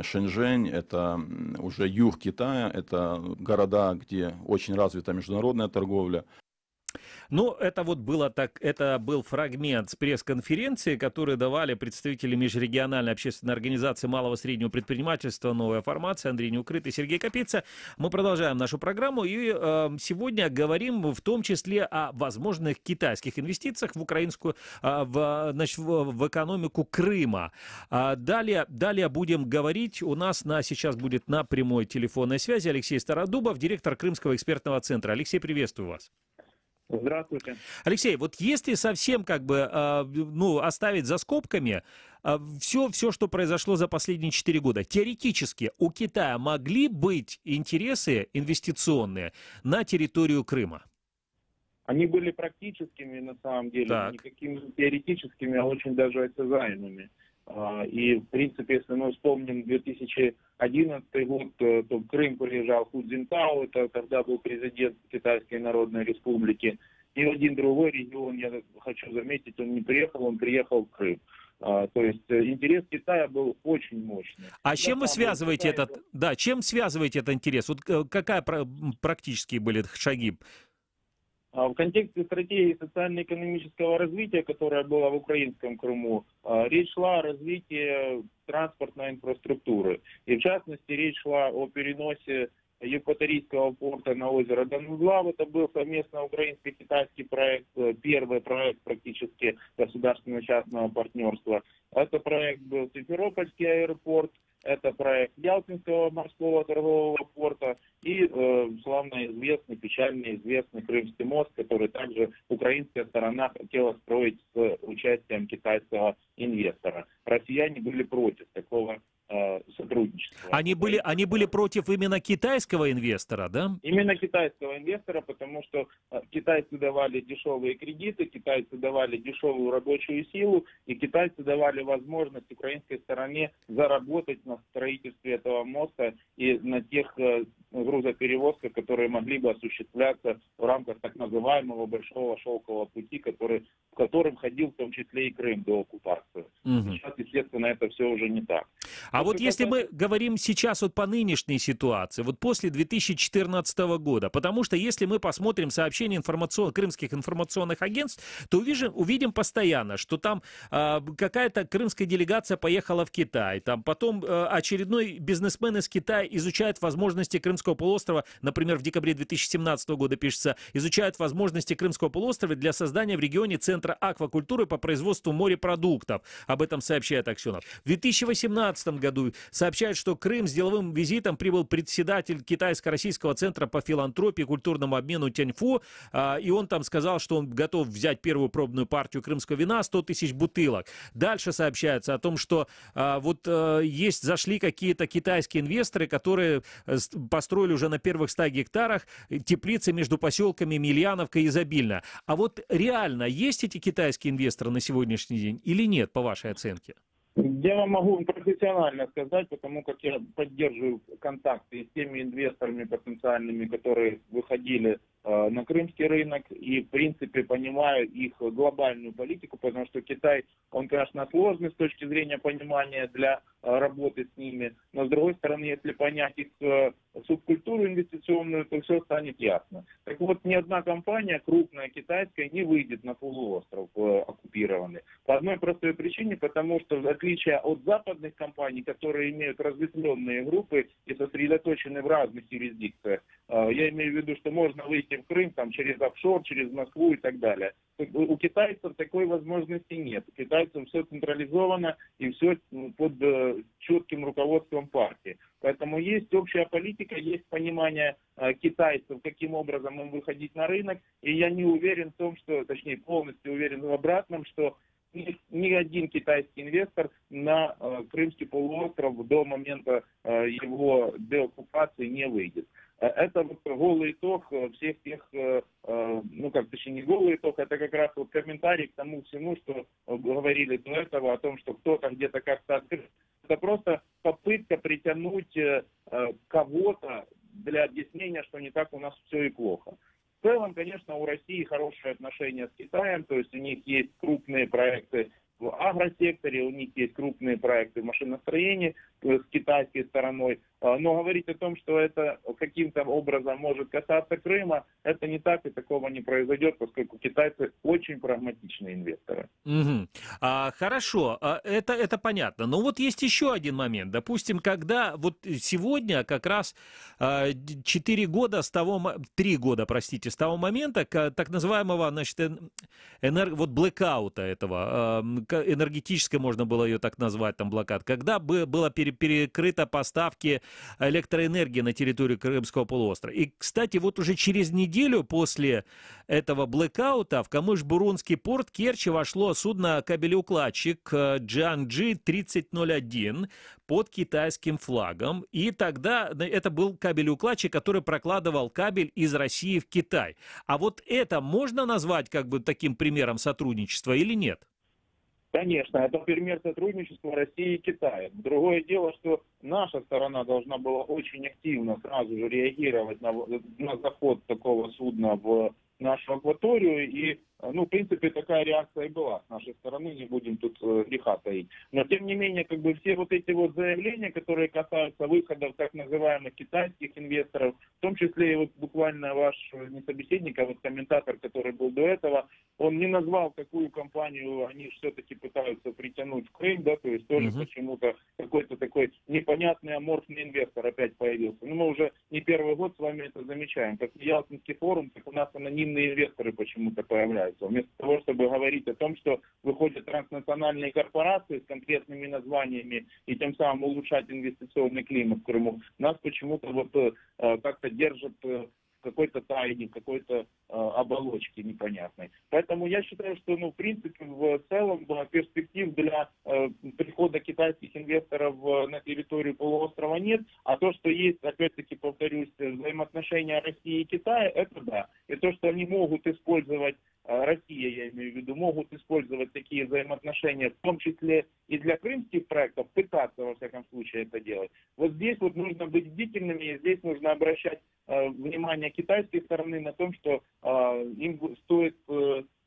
M: Шэньчжэнь, это уже юг Китая, это города, где очень развита международная торговля.
A: Ну, это вот было так, это был фрагмент с пресс-конференции, которую давали представители межрегиональной общественной организации малого и среднего предпринимательства «Новая формация» Андрей Неукрыт и Сергей Капица. Мы продолжаем нашу программу и сегодня говорим в том числе о возможных китайских инвестициях в украинскую, в экономику Крыма. Далее будем говорить, у нас сейчас будет на прямой телефонной связи Алексей Стародубов, директор Крымского экспертного центра. Алексей, приветствую вас.
N: Здравствуйте.
A: Алексей, вот если совсем оставить за скобками все, что произошло за последние 4 года, теоретически у Китая могли быть интересы инвестиционные на территорию Крыма?
N: Они были практическими на самом деле, не какими теоретическими, а очень даже осязаемыми. И, в принципе, если мы вспомним 2011 год, то в Крым приезжал Ху Цзиньтао, это тогда был президент Китайской Народной Республики. Ни в один другой регион, я хочу заметить, он не приехал, он приехал в Крым. То есть интерес Китая был очень мощный.
A: А чем вы связываете чем связываете этот интерес? Вот какие практические были шаги?
N: В контексте стратегии социально-экономического развития, которая была в украинском Крыму, речь шла о развитии транспортной инфраструктуры. И в частности, речь шла о переносе Евпаторийского порта на озеро Данузлав. Это был совместно украинско-китайский проект, первый проект практически государственно-частного партнерства. Это проект был Симферопольский аэропорт, это проект Ялтинского морского торгового порта и славно известный, печально известный Крымский мост, который также украинская сторона хотела строить с участием китайского инвестора. Россияне были против такого сотрудничества.
A: Они были против именно китайского инвестора, да?
N: Именно китайского инвестора, потому что китайцы давали дешевые кредиты, китайцы давали дешевую рабочую силу, и китайцы давали возможность украинской стороне заработать на строительстве этого моста и на тех грузоперевозках, которые могли бы осуществляться в рамках так называемого Большого шелкового пути, в котором ходил в том числе и Крым до оккупации. Сейчас, естественно, это все уже не так.
A: А вот если мы говорим сейчас вот по нынешней ситуации, вот после 2014 года, потому что если мы посмотрим сообщения крымских информационных агентств, то увидим постоянно, что там какая-то крымская делегация поехала в Китай, там потом очередной бизнесмен из Китая изучает возможности Крымского полуострова, например, в декабре 2017 года пишется, изучают возможности Крымского полуострова для создания в регионе центра аквакультуры по производству морепродуктов. Об этом сообщает Аксенов. В 2018 году сообщают, что Крым с деловым визитом прибыл председатель Китайско-российского центра по филантропии и культурному обмену Тяньфу, и он там сказал, что он готов взять первую пробную партию крымского вина, 100 тысяч бутылок. Дальше сообщается о том, что зашли какие-то китайские инвесторы, которые построили уже на первых 100 гектарах теплицы между поселками Мильяновка и Изобильна. А вот реально есть эти китайские инвесторы на сегодняшний день или нет, по вашей оценке?
N: Я вам могу профессионально сказать, потому как я поддерживаю контакты с теми инвесторами потенциальными, которые выходили на крымский рынок, и в принципе понимаю их глобальную политику, потому что Китай, он, конечно, сложный с точки зрения понимания для работы с ними, но с другой стороны, если понять их субкультуру инвестиционную, то все станет ясно. Так вот, ни одна компания крупная китайская не выйдет на полуостров оккупированный. По одной простой причине, потому что в отличие от западных компаний, которые имеют разветвленные группы и сосредоточены в разных юрисдикциях, я имею в виду, что можно выйти в Крым там, через офшор, через Москву и так далее. У китайцев такой возможности нет. У китайцев все централизовано и все под четким руководством партии. Поэтому есть общая политика, есть понимание китайцев, каким образом им выходить на рынок. И я не уверен в том, что, точнее полностью уверен в обратном, что ни один китайский инвестор на Крымский полуостров до момента его деоккупации не выйдет. Это вот голый итог всех тех, точнее не голый итог, это как раз вот комментарий к тому всему, что говорили до этого, о том, что кто-то где-то как-то открыл. Это просто попытка притянуть кого-то для объяснения, что не так у нас все и плохо. В целом, конечно, у России хорошие отношения с Китаем, то есть у них есть крупные проекты в агросекторе, у них есть крупные проекты в машиностроении с китайской стороной. Но говорить о том, что это каким-то образом может касаться Крыма, это не так и такого не произойдет, поскольку китайцы очень прагматичные инвесторы.
A: Угу. Хорошо, это понятно. Но вот есть еще один момент. Допустим, когда вот сегодня как раз 3 года с того момента, так называемого, значит, блэкаута этого, энергетической можно было ее так назвать, там блокад, когда было перекрыто поставки электроэнергии на территорию Крымского полуострова. И, кстати, вот уже через неделю после этого блэкаута в Камыш-Бурунский порт Керчи вошло судно кабелеукладчик Jiangxi 3001 под китайским флагом. И тогда это был кабелеукладчик, который прокладывал кабель из России в Китай. А вот это можно назвать как бы таким примером сотрудничества или нет?
N: Конечно, это пример сотрудничества России и Китая. Другое дело, что наша сторона должна была очень активно сразу же реагировать на заход такого судна в нашу акваторию. И, в принципе, такая реакция и была с нашей стороны, не будем тут греха таить. Но, тем не менее, все вот эти вот заявления, которые касаются выходов так называемых китайских инвесторов, в том числе и вот буквально ваш не собеседник, а вот комментатор, который был до этого, он не назвал, какую компанию они все-таки пытаются притянуть в Крым, да, то есть тоже почему-то какой-то такой непонятный аморфный инвестор опять появился. Мы уже не первый год с вами это замечаем. Как Ялтинский форум, так у нас анонимные инвесторы почему-то появляются. Вместо того, чтобы говорить о том, что выходят транснациональные корпорации с конкретными названиями и тем самым улучшать инвестиционный климат в Крыму, нас почему-то как-то держат какой-то тайне, какой-то оболочки непонятной. Поэтому я считаю, что, в принципе, в целом перспектив для прихода китайских инвесторов на территорию полуострова нет, а то, что есть, опять-таки, повторюсь, взаимоотношения России и Китая, это да. И то, что они могут использовать, Россия, я имею в виду, могут использовать такие взаимоотношения, в том числе и для крымских проектов, пытаться, во всяком случае, это делать. Вот здесь вот нужно быть бдительными, и здесь нужно обращать внимание китайской стороны на том, что им стоит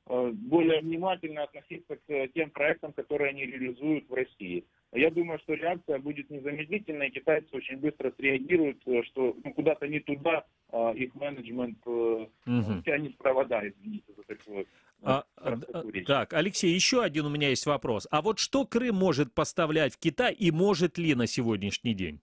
N: более внимательно относиться к тем проектам, которые они реализуют в России. Я думаю, что реакция будет незамедлительной, китайцы очень быстро среагируют, что куда-то не туда их менеджмент тянет провода, извините за такое.
A: Так, Алексей, еще один у меня есть вопрос. А вот что Крым может поставлять в Китай и может ли на сегодняшний день?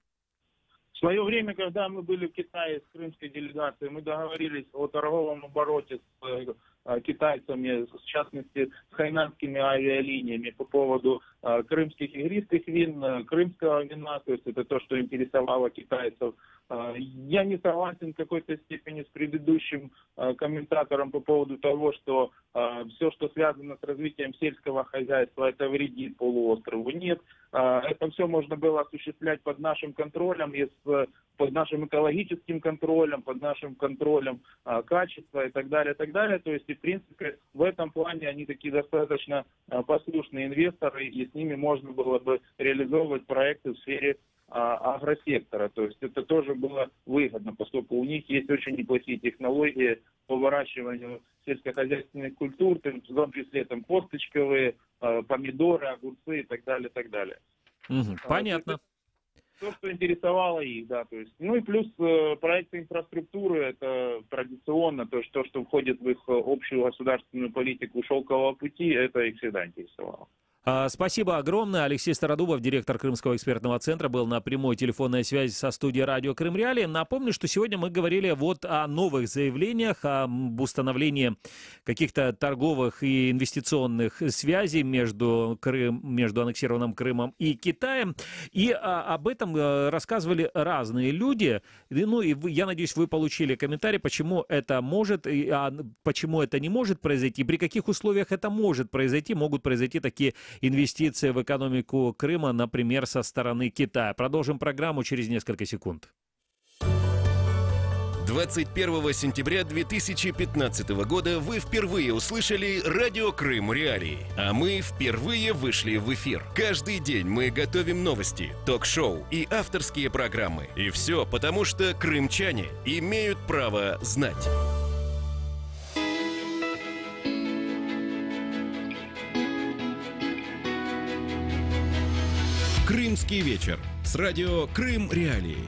N: В свое время, когда мы были в Китае с крымской делегацией, мы договорились о торговом обороте с китайцами, в частности, с хайнанскими авиалиниями по поводу крымских игристых вин, крымского вина, то есть это то, что интересовало китайцев. Я не согласен в какой-то степени с предыдущим комментатором по поводу того, что все, что связано с развитием сельского хозяйства, это вредит полуострову. Нет, это все можно было осуществлять под нашим контролем, под нашим экологическим контролем, под нашим контролем качества и так далее, и так далее. То есть, и, в принципе, в этом плане они такие достаточно послушные инвесторы, и с ними можно было бы реализовывать проекты в сфере агросектора. То есть это тоже было выгодно, поскольку у них есть очень неплохие технологии по выращиванию сельскохозяйственных культур, в том числе там косточковые, помидоры, огурцы и так далее, и так далее.
A: Понятно.
N: То, что интересовало их, да, то есть, ну и плюс проекты инфраструктуры, это традиционно, то, что входит в их общую государственную политику шелкового пути, это их всегда интересовало.
A: Спасибо огромное. Алексей Стародубов, директор Крымского экспертного центра, был на прямой телефонной связи со студией радио Крым Реалии. Напомню, что сегодня мы говорили вот о новых заявлениях, об установлении каких-то торговых и инвестиционных связей между аннексированным Крымом и Китаем. И об этом рассказывали разные люди. Ну и я надеюсь, вы получили комментарий, почему это может, почему это не может произойти, при каких условиях это может произойти, могут произойти такие инвестиции в экономику Крыма, например, со стороны Китая. Продолжим программу через несколько секунд.
C: 21 сентября 2015 года вы впервые услышали радио Крым Реалии, а мы впервые вышли в эфир. Каждый день мы готовим новости, ток-шоу и авторские программы. И все потому, что крымчане имеют право знать. Крымский вечер с радио Крым Реалии.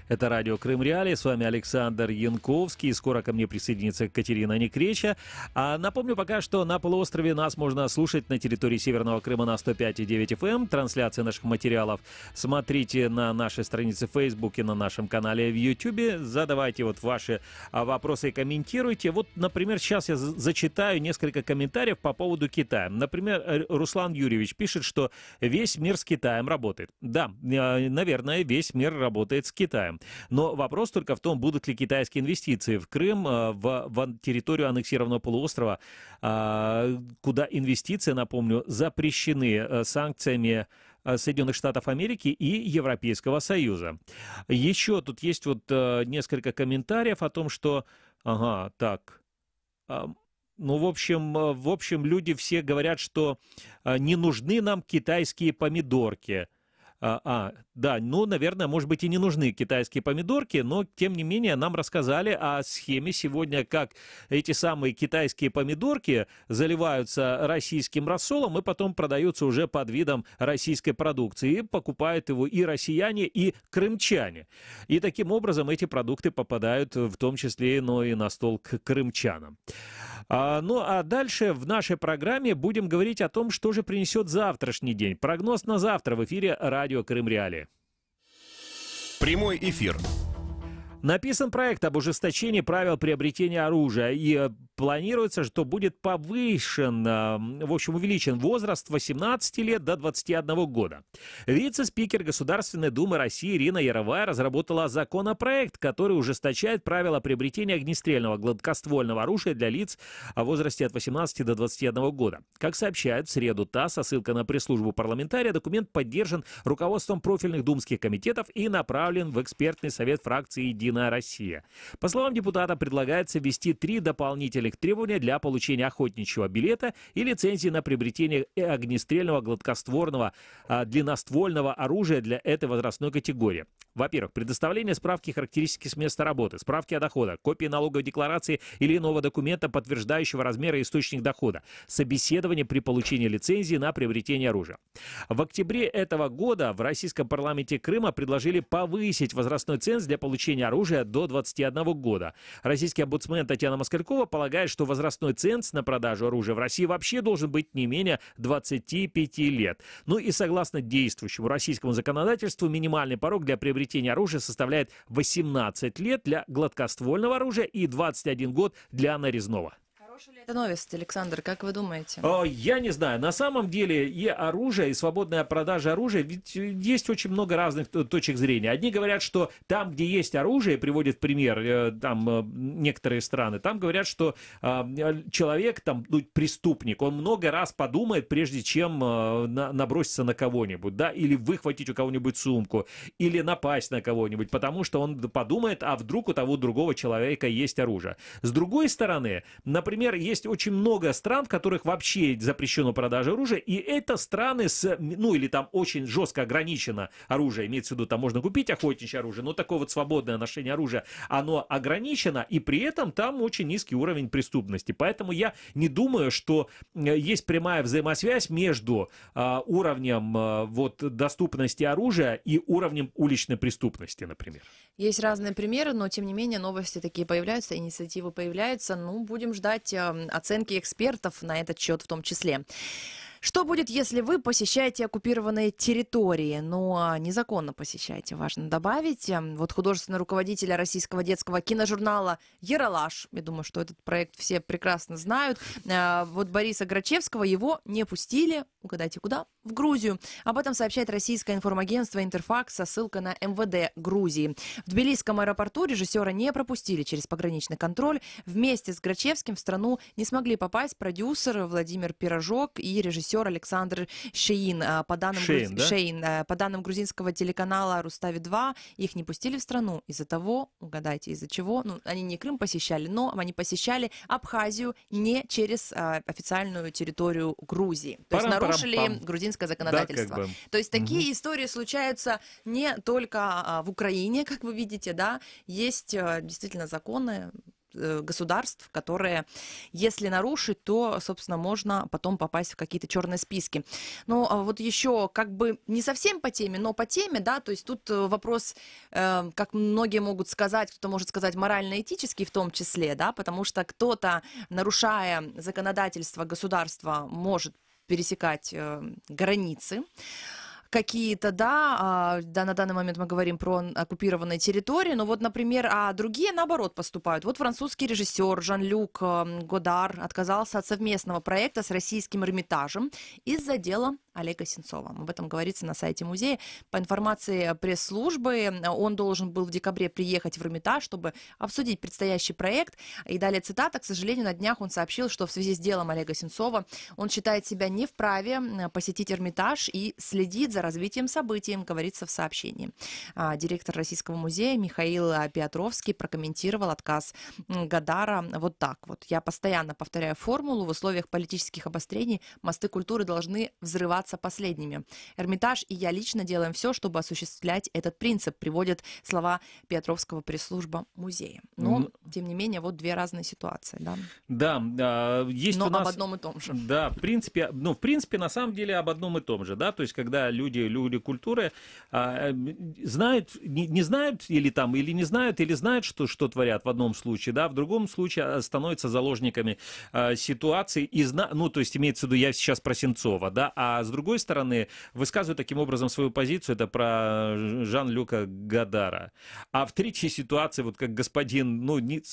A: Это радио Крым Реалии. С вами Александр Янковский. Скоро ко мне присоединится Катерина Некреча. Напомню пока, что на полуострове нас можно слушать на территории Северного Крыма на 105,9 FM. Трансляции наших материалов смотрите на нашей странице в Фейсбуке, на нашем канале в Ютубе. Задавайте вот ваши вопросы и комментируйте. Вот, например, сейчас я зачитаю несколько комментариев по поводу Китая. Например, Руслан Юрьевич пишет, что весь мир с Китаем работает. Да, наверное, весь мир работает с Китаем. Но вопрос только в том, будут ли китайские инвестиции в Крым, в территорию аннексированного полуострова, куда инвестиции, напомню, запрещены санкциями Соединенных Штатов Америки и Европейского Союза. Еще тут есть вот несколько комментариев о том, что... Ага, так... Ну, в общем, люди все говорят, что не нужны нам китайские помидорки. Да, ну, наверное, может быть, и не нужны китайские помидорки, но, тем не менее, нам рассказали о схеме сегодня, как эти самые китайские помидорки заливаются российским рассолом и потом продаются уже под видом российской продукции. И покупают его и россияне, и крымчане. И таким образом эти продукты попадают в том числе, но и на стол к крымчанам. Ну, а дальше в нашей программе будем говорить о том, что же принесет завтрашний день. Прогноз на завтра в эфире радио Крым Реалии.
C: Прямой эфир.
A: Написан проект об ужесточении правил приобретения оружия, и планируется, что будет повышен, в общем, увеличен возраст с 18 лет до 21 года. Вице-спикер Государственной Думы России Ирина Яровая разработала законопроект, который ужесточает правила приобретения огнестрельного гладкоствольного оружия для лиц в возрасте от 18 до 21 года. Как сообщает в среду ТАСС, со ссылкой на пресс-службу парламентария, документ поддержан руководством профильных думских комитетов и направлен в экспертный совет фракции «Единая Россия». По словам депутата, предлагается ввести 3 дополнительных требования для получения охотничьего билета и лицензии на приобретение огнестрельного гладкоствольного длинноствольного оружия для этой возрастной категории. Во-первых, предоставление справки характеристики с места работы, справки о доходах, копии налоговой декларации или иного документа, подтверждающего размер и источник дохода, собеседование при получении лицензии на приобретение оружия. В октябре этого года в Российском парламенте Крыма предложили повысить возрастной ценз для получения оружия до 21 года. Российский омбудсмен Татьяна Москалькова полагает, что возрастной ценз на продажу оружия в России вообще должен быть не менее 25 лет. Ну и согласно действующему российскому законодательству, минимальный порог для приобретения оружия составляет 18 лет для гладкоствольного оружия и 21 год для нарезного.
B: Это новость, Александр, как вы думаете?
A: Я не знаю. На самом деле и оружие, и свободная продажа оружия, ведь есть очень много разных точек зрения. Одни говорят, что там, где есть оружие, приводят в пример там некоторые страны, там говорят, что человек, там, преступник, он много раз подумает, прежде чем наброситься на кого-нибудь, да, или выхватить у кого-нибудь сумку, или напасть на кого-нибудь, потому что он подумает, а вдруг у того другого человека есть оружие. С другой стороны, например, есть очень много стран, в которых вообще запрещена продажа оружия, и это страны или там очень жестко ограничено оружие, имеется в виду, там можно купить охотничье оружие, но такое вот свободное ношение оружия, оно ограничено, и при этом там очень низкий уровень преступности. Поэтому я не думаю, что есть прямая взаимосвязь между уровнем доступности оружия и уровнем уличной преступности, например.
B: Есть разные примеры, но тем не менее новости такие появляются, инициативы появляются. Будем ждать оценки экспертов на этот счет в том числе. Что будет, если вы посещаете оккупированные территории, но незаконно посещаете, важно добавить. Вот художественный руководитель российского детского киножурнала «Ералаш», я думаю, что этот проект все прекрасно знают, вот Бориса Грачевского, его не пустили, угадайте куда? В Грузию. Об этом сообщает российское информагентство «Интерфакс» со ссылкой на МВД Грузии. В Тбилисском аэропорту режиссера не пропустили через пограничный контроль. Вместе с Грачевским в страну не смогли попасть продюсер Владимир Пирожок и режиссер Александр Шеин. По данным грузинского телеканала «Рустави-2», их не пустили в страну из-за того, угадайте, из-за чего, они не Крым посещали, но они посещали Абхазию не через официальную территорию Грузии. То есть нарушили грузинское законодательство. Да, То есть такие истории случаются не только в Украине, как вы видите, да, есть действительно законы государств, которые, если нарушить, то, собственно, можно потом попасть в какие-то черные списки. Но вот еще как бы не совсем по теме, но по теме, да, то есть тут вопрос, как многие могут сказать, кто-то может сказать морально-этический в том числе, да, потому что кто-то, нарушая законодательство государства, может пересекать границы какие-то, да, на данный момент мы говорим про оккупированные территории, но вот, например, другие, наоборот, поступают. Вот французский режиссер Жан-Люк Годар отказался от совместного проекта с российским Эрмитажем из-за дела Олега Сенцова. Об этом говорится на сайте музея. По информации пресс-службы, он должен был в декабре приехать в Эрмитаж, чтобы обсудить предстоящий проект. И далее цитата. К сожалению, на днях он сообщил, что в связи с делом Олега Сенцова он считает себя не вправе посетить Эрмитаж и следит за развитием событий, говорится в сообщении. Директор Российского музея Михаил Петровский прокомментировал отказ Годара вот так вот. Я постоянно повторяю формулу. В условиях политических обострений мосты культуры должны взрываться последними. Эрмитаж и я лично делаем все, чтобы осуществлять этот принцип, приводят слова Петровского пресс-служба музея. Но, тем не менее, вот две разные ситуации.
A: Да, есть
B: но
A: у нас...
B: об одном и том же.
A: Да, в принципе, на самом деле об одном и том же, да, то есть когда люди культуры знают, не знают или не знают, или знают, что творят в одном случае, да, в другом случае становятся заложниками ситуации, то есть имеется в виду, я сейчас про Сенцова, да, а с другой стороны высказывают таким образом свою позицию, это про Жан-Люка Годара. А в третьей ситуации, вот как господин,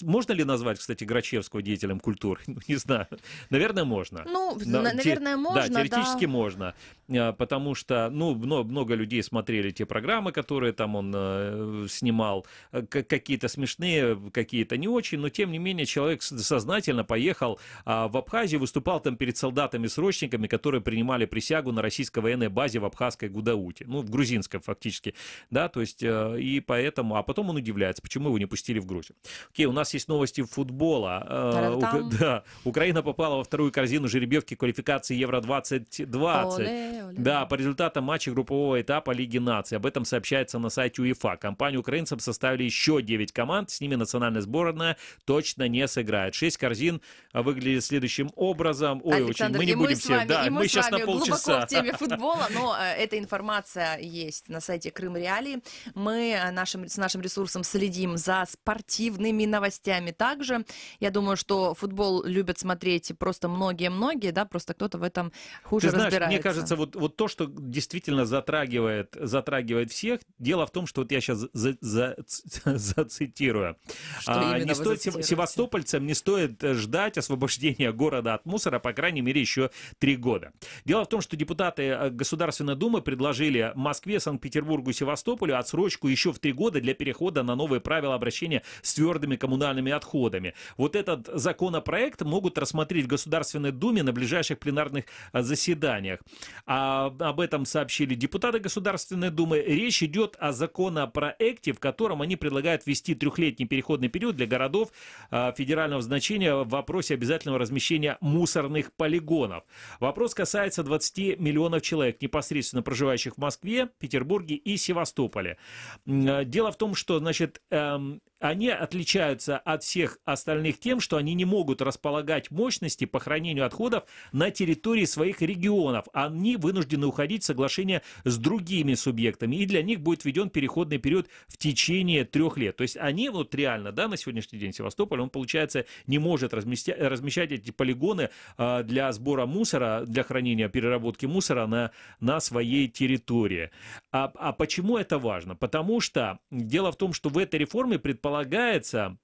A: можно ли назвать, кстати, Грачевского деятелем культуры? Не знаю. Наверное, можно.
B: Наверное, можно,
A: да. Теоретически можно, потому что, много людей смотрели те программы, которые там он снимал, какие-то смешные, какие-то не очень, но тем не менее человек сознательно поехал в Абхазию, выступал там перед солдатами-срочниками, которые принимали присягу на российской военной базе в абхазской Гудауте, в грузинском фактически, да, то есть, и поэтому, а потом он удивляется, почему его не пустили в Грузию. Окей, у нас есть новости футбола. Украина попала во вторую корзину жеребьевки квалификации Евро-2020. Да, по результатам матча группового этапа Лиги наций. Об этом сообщается на сайте УЕФА. Компанию украинцам составили еще 9 команд, с ними национальная сборная точно не сыграет. 6 корзин выглядят следующим образом.
B: Александр,
A: мы не будем все, да, мы сейчас на полчаса.
B: Глубоко в теме футбола, но эта информация есть на сайте Крым Реалии. Мы с нашим ресурсом следим за спортивными новостями новостями также. Я думаю, что футбол любят смотреть просто многие-многие, да, просто кто-то в этом хуже разбирается.
A: Мне кажется, вот то, что действительно затрагивает всех, дело в том, что вот я сейчас зацитирую. Севастопольцам не стоит ждать освобождения города от мусора, по крайней мере, еще 3 года. Дело в том, что депутаты Государственной Думы предложили Москве, Санкт-Петербургу и Севастополю отсрочку еще в 3 года для перехода на новые правила обращения с твердыми коммунальными отходами. Вот этот законопроект могут рассмотреть в Государственной Думе на ближайших пленарных заседаниях. Об этом сообщили депутаты Государственной Думы. Речь идет о законопроекте, в котором они предлагают ввести 3-летний переходный период для городов федерального значения в вопросе обязательного размещения мусорных полигонов. Вопрос касается 20 миллионов человек, непосредственно проживающих в Москве, Петербурге и Севастополе. Дело в том, что, значит, они отличаются от всех остальных тем, что они не могут располагать мощности по хранению отходов на территории своих регионов. Они вынуждены уходить в соглашение с другими субъектами, и для них будет введен переходный период в течение 3 лет. То есть они вот реально, да, на сегодняшний день Севастополь, он, получается, не может размещать эти полигоны для сбора мусора, для хранения, переработки мусора на своей территории. А почему это важно? Потому что дело в том, что в этой реформе предполагается,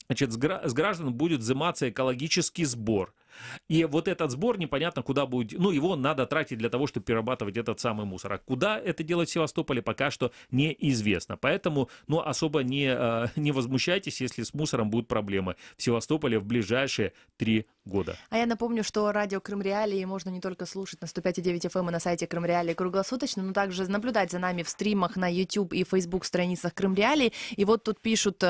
A: значит, с граждан будет взиматься экологический сбор. И вот этот сбор непонятно куда будет, ну, его надо тратить для того, чтобы перерабатывать этот самый мусор. А куда это делать в Севастополе, пока что неизвестно. Поэтому, ну, особо не возмущайтесь, если с мусором будут проблемы в Севастополе в ближайшие 3 года.
B: А я напомню, что радио Крым Реалии можно не только слушать на 105,9 FM и на сайте Крым Реалии круглосуточно, но также наблюдать за нами в стримах на YouTube и Facebook страницах Крым Реалії. І от тут пишуть,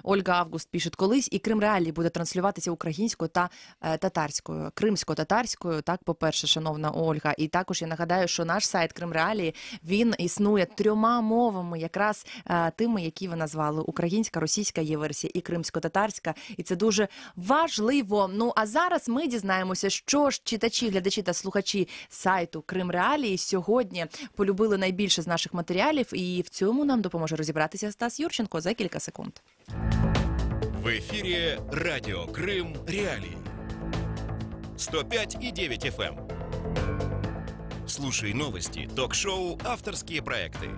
B: Ольга Август пишет, колись і Крим Реалії буде транслюватися українською та татарською. Кримсько-татарською, так, по-перше, шановна Ольга. І також я нагадаю, що наш сайт Крим Реалії, він існує 3 мовами, якраз тими, які ви назвали. Українська, російська є версія і кримсько-татарська. І це дуже важливо. Ну, а зараз ми дізнаємося, що ж читачі, глядачі та слухачі сайту Крим Реалії сьогодні полюбили найбільше з наших матеріалів. І в цьому нам допоможе розібратися Стас Юрченко за кілька секунд.
C: В ефірі Радіо Крим Реалії. 105,9 FM. Слушай новости, ток-шоу, авторские проекты.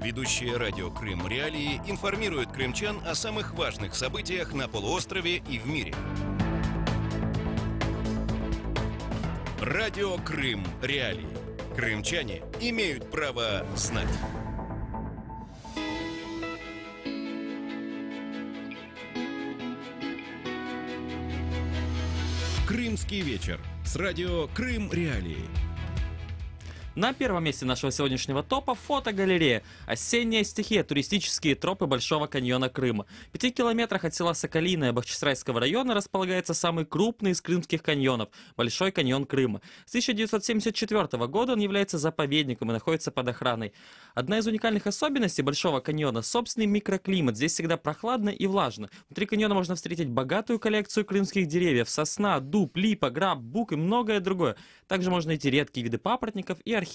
C: Ведущие радио Крым Реалии информируют крымчан о самых важных событиях на полуострове и в мире. Радио Крым Реалии. Крымчане имеют право знать. Крымский вечер с радио Крым Реалии.
O: На первом месте нашего сегодняшнего топа фотогалерея «Осенняя стихия. Туристические тропы Большого каньона Крыма». В 5 километрах от села Соколиное Бахчисарайского района располагается самый крупный из крымских каньонов – Большой каньон Крыма. С 1974 года он является заповедником и находится под охраной. Одна из уникальных особенностей Большого каньона – собственный микроклимат. Здесь всегда прохладно и влажно. Внутри каньона можно встретить богатую коллекцию крымских деревьев – сосна, дуб, липа, граб, бук и многое другое. Также можно найти редкие виды папоротников и орхидей.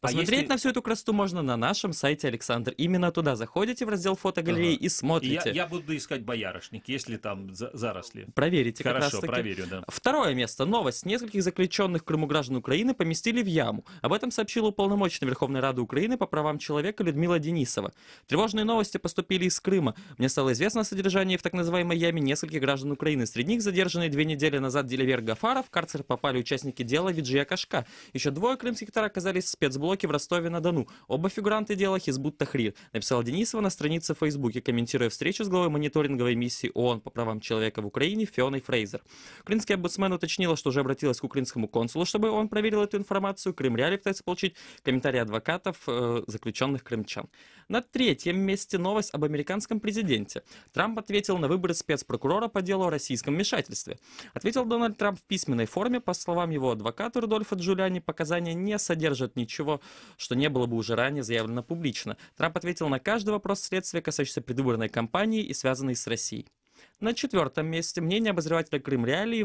O: Посмотреть на всю эту красоту можно на нашем сайте, Александр. Именно туда заходите в раздел фотогалереи и смотрите.
A: Я буду искать боярышник, если там заросли.
O: Проверите.
A: Хорошо, проверю, да.
O: Второе место. Новость. Нескольких заключенных в Крыму граждан Украины поместили в яму. Об этом сообщила уполномоченная Верховной Рады Украины по правам человека Людмила Денисова. Тревожные новости поступили из Крыма. Мне стало известно о содержании в так называемой яме нескольких граждан Украины. Среди них задержанные 2 недели назад Дилевер Гафаров. В карцер попали участники дела Виджия Кашка. Еще 2 крымских татар оказались в спецблоке в Ростове-на-Дону. Оба фигуранты дела Хизбут Тахрир, написала Денисова на странице в Фейсбуке, комментируя встречу с главой мониторинговой миссии ООН по правам человека в Украине Фионой Фрейзер. Украинский омбудсмен уточнила, что уже обратилась к украинскому консулу, чтобы он проверил эту информацию. Крым Реалии пытается получить комментарии адвокатов заключенных крымчан. На 3-м месте новость об американском президенте. Трамп ответил на выборы спецпрокурора по делу о российском вмешательстве. Ответил Дональд Трамп в письменной форме. По словам его адвоката Рудольфа Джулиани, показания не содержат ничего, что не было бы уже ранее заявлено публично. Трамп ответил на каждый вопрос следствия, касающийся предвыборной кампании и связанный с Россией. На 4-м месте мнение обозревателя Крым Реалии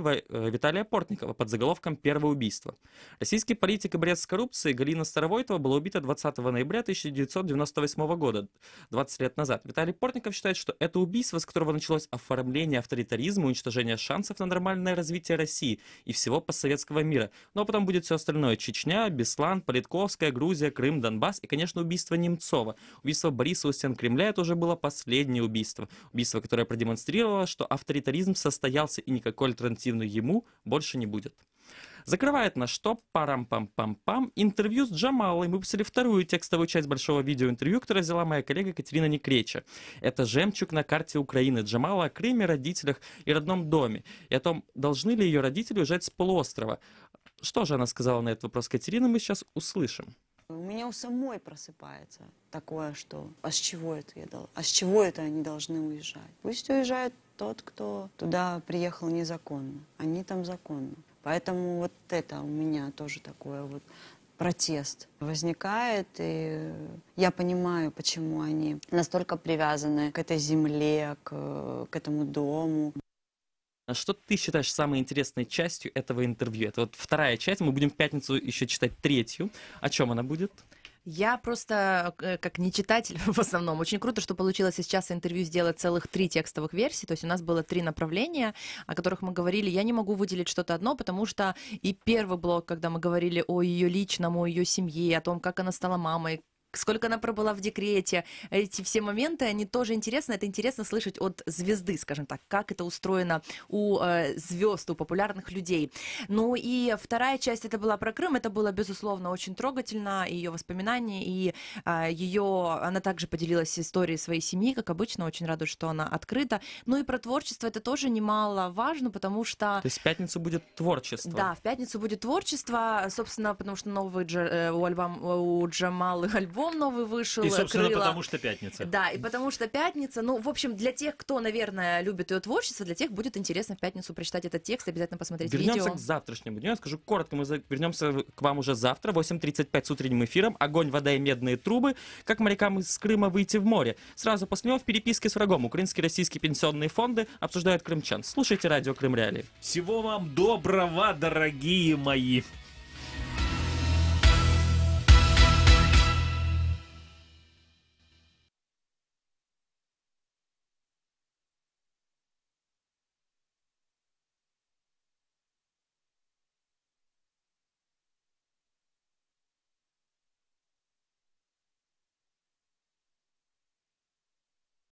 O: Виталия Портникова под заголовком «Первое убийство». Российский политик и борец с коррупцией Галина Старовойтова была убита 20 ноября 1998 года, 20 лет назад. Виталий Портников считает, что это убийство, с которого началось оформление авторитаризма, уничтожение шансов на нормальное развитие России и всего постсоветского мира. Но потом будет все остальное: Чечня, Беслан, Политковская, Грузия, Крым, Донбасс и, конечно, убийство Немцова. Убийство Бориса у стен Кремля — это уже было последнее убийство. Убийство, которое продемонстрировало, что авторитаризм состоялся и никакой альтернативы ему больше не будет. Закрывает наш топ парам-пам-пам-пам интервью с Джамалой. Мы выпустили вторую текстовую часть большого видеоинтервью, которое взяла моя коллега Катерина Некреча. Это жемчуг на карте Украины. Джамала о Крыме, родителях и родном доме. И о том, должны ли ее родители уезжать с полуострова. Что же она сказала на этот вопрос Катерина, мы сейчас услышим.
P: У меня у самой просыпается такое, что а с чего это они должны уезжать? Пусть уезжает тот, кто туда приехал незаконно. Они там законно. Поэтому вот это у меня тоже такое вот протест возникает. И я понимаю, почему они настолько привязаны к этой земле, к этому дому.
O: Что ты считаешь самой интересной частью этого интервью? Это вот вторая часть, мы будем в пятницу еще читать третью. О чем она будет?
B: Я просто, как не читатель в основном, очень круто, что получилось из часа интервью сделать целых 3 текстовых версии, то есть у нас было 3 направления, о которых мы говорили. Я не могу выделить что-то одно, потому что и первый блок, когда мы говорили о ее личном, о ее семье, о том, как она стала мамой, сколько она пробыла в декрете, эти все моменты, они тоже интересны. Это интересно слышать от звезды, скажем так, как это устроено у звезд, у популярных людей. Ну и вторая часть, это была про Крым, это было, безусловно, очень трогательно, ее воспоминания, и она также поделилась историей своей семьи, как обычно, очень радует, что она открыта. Ну и про творчество это тоже немаловажно, потому что...
O: То есть в пятницу будет творчество.
B: Да, в пятницу будет творчество, собственно, потому что новый у Джамалы альбом новый вышел.
A: И, собственно,
B: Крыло.
A: потому что пятница.
B: Да, и потому что пятница. Ну, в общем, для тех, кто, наверное, любит ее творчество, для тех будет интересно в пятницу прочитать этот текст, обязательно посмотреть
O: Вернемся
B: видео.
O: к завтрашнему дню. Я скажу коротко, мы вернемся к вам уже завтра, 8:35 с утренним эфиром. Огонь, вода и медные трубы. Как морякам из Крыма выйти в море. Сразу после него в переписке с врагом украинские и российские пенсионные фонды обсуждают крымчан. Слушайте радио Крым Реалии.
A: Всего вам доброго, дорогие мои.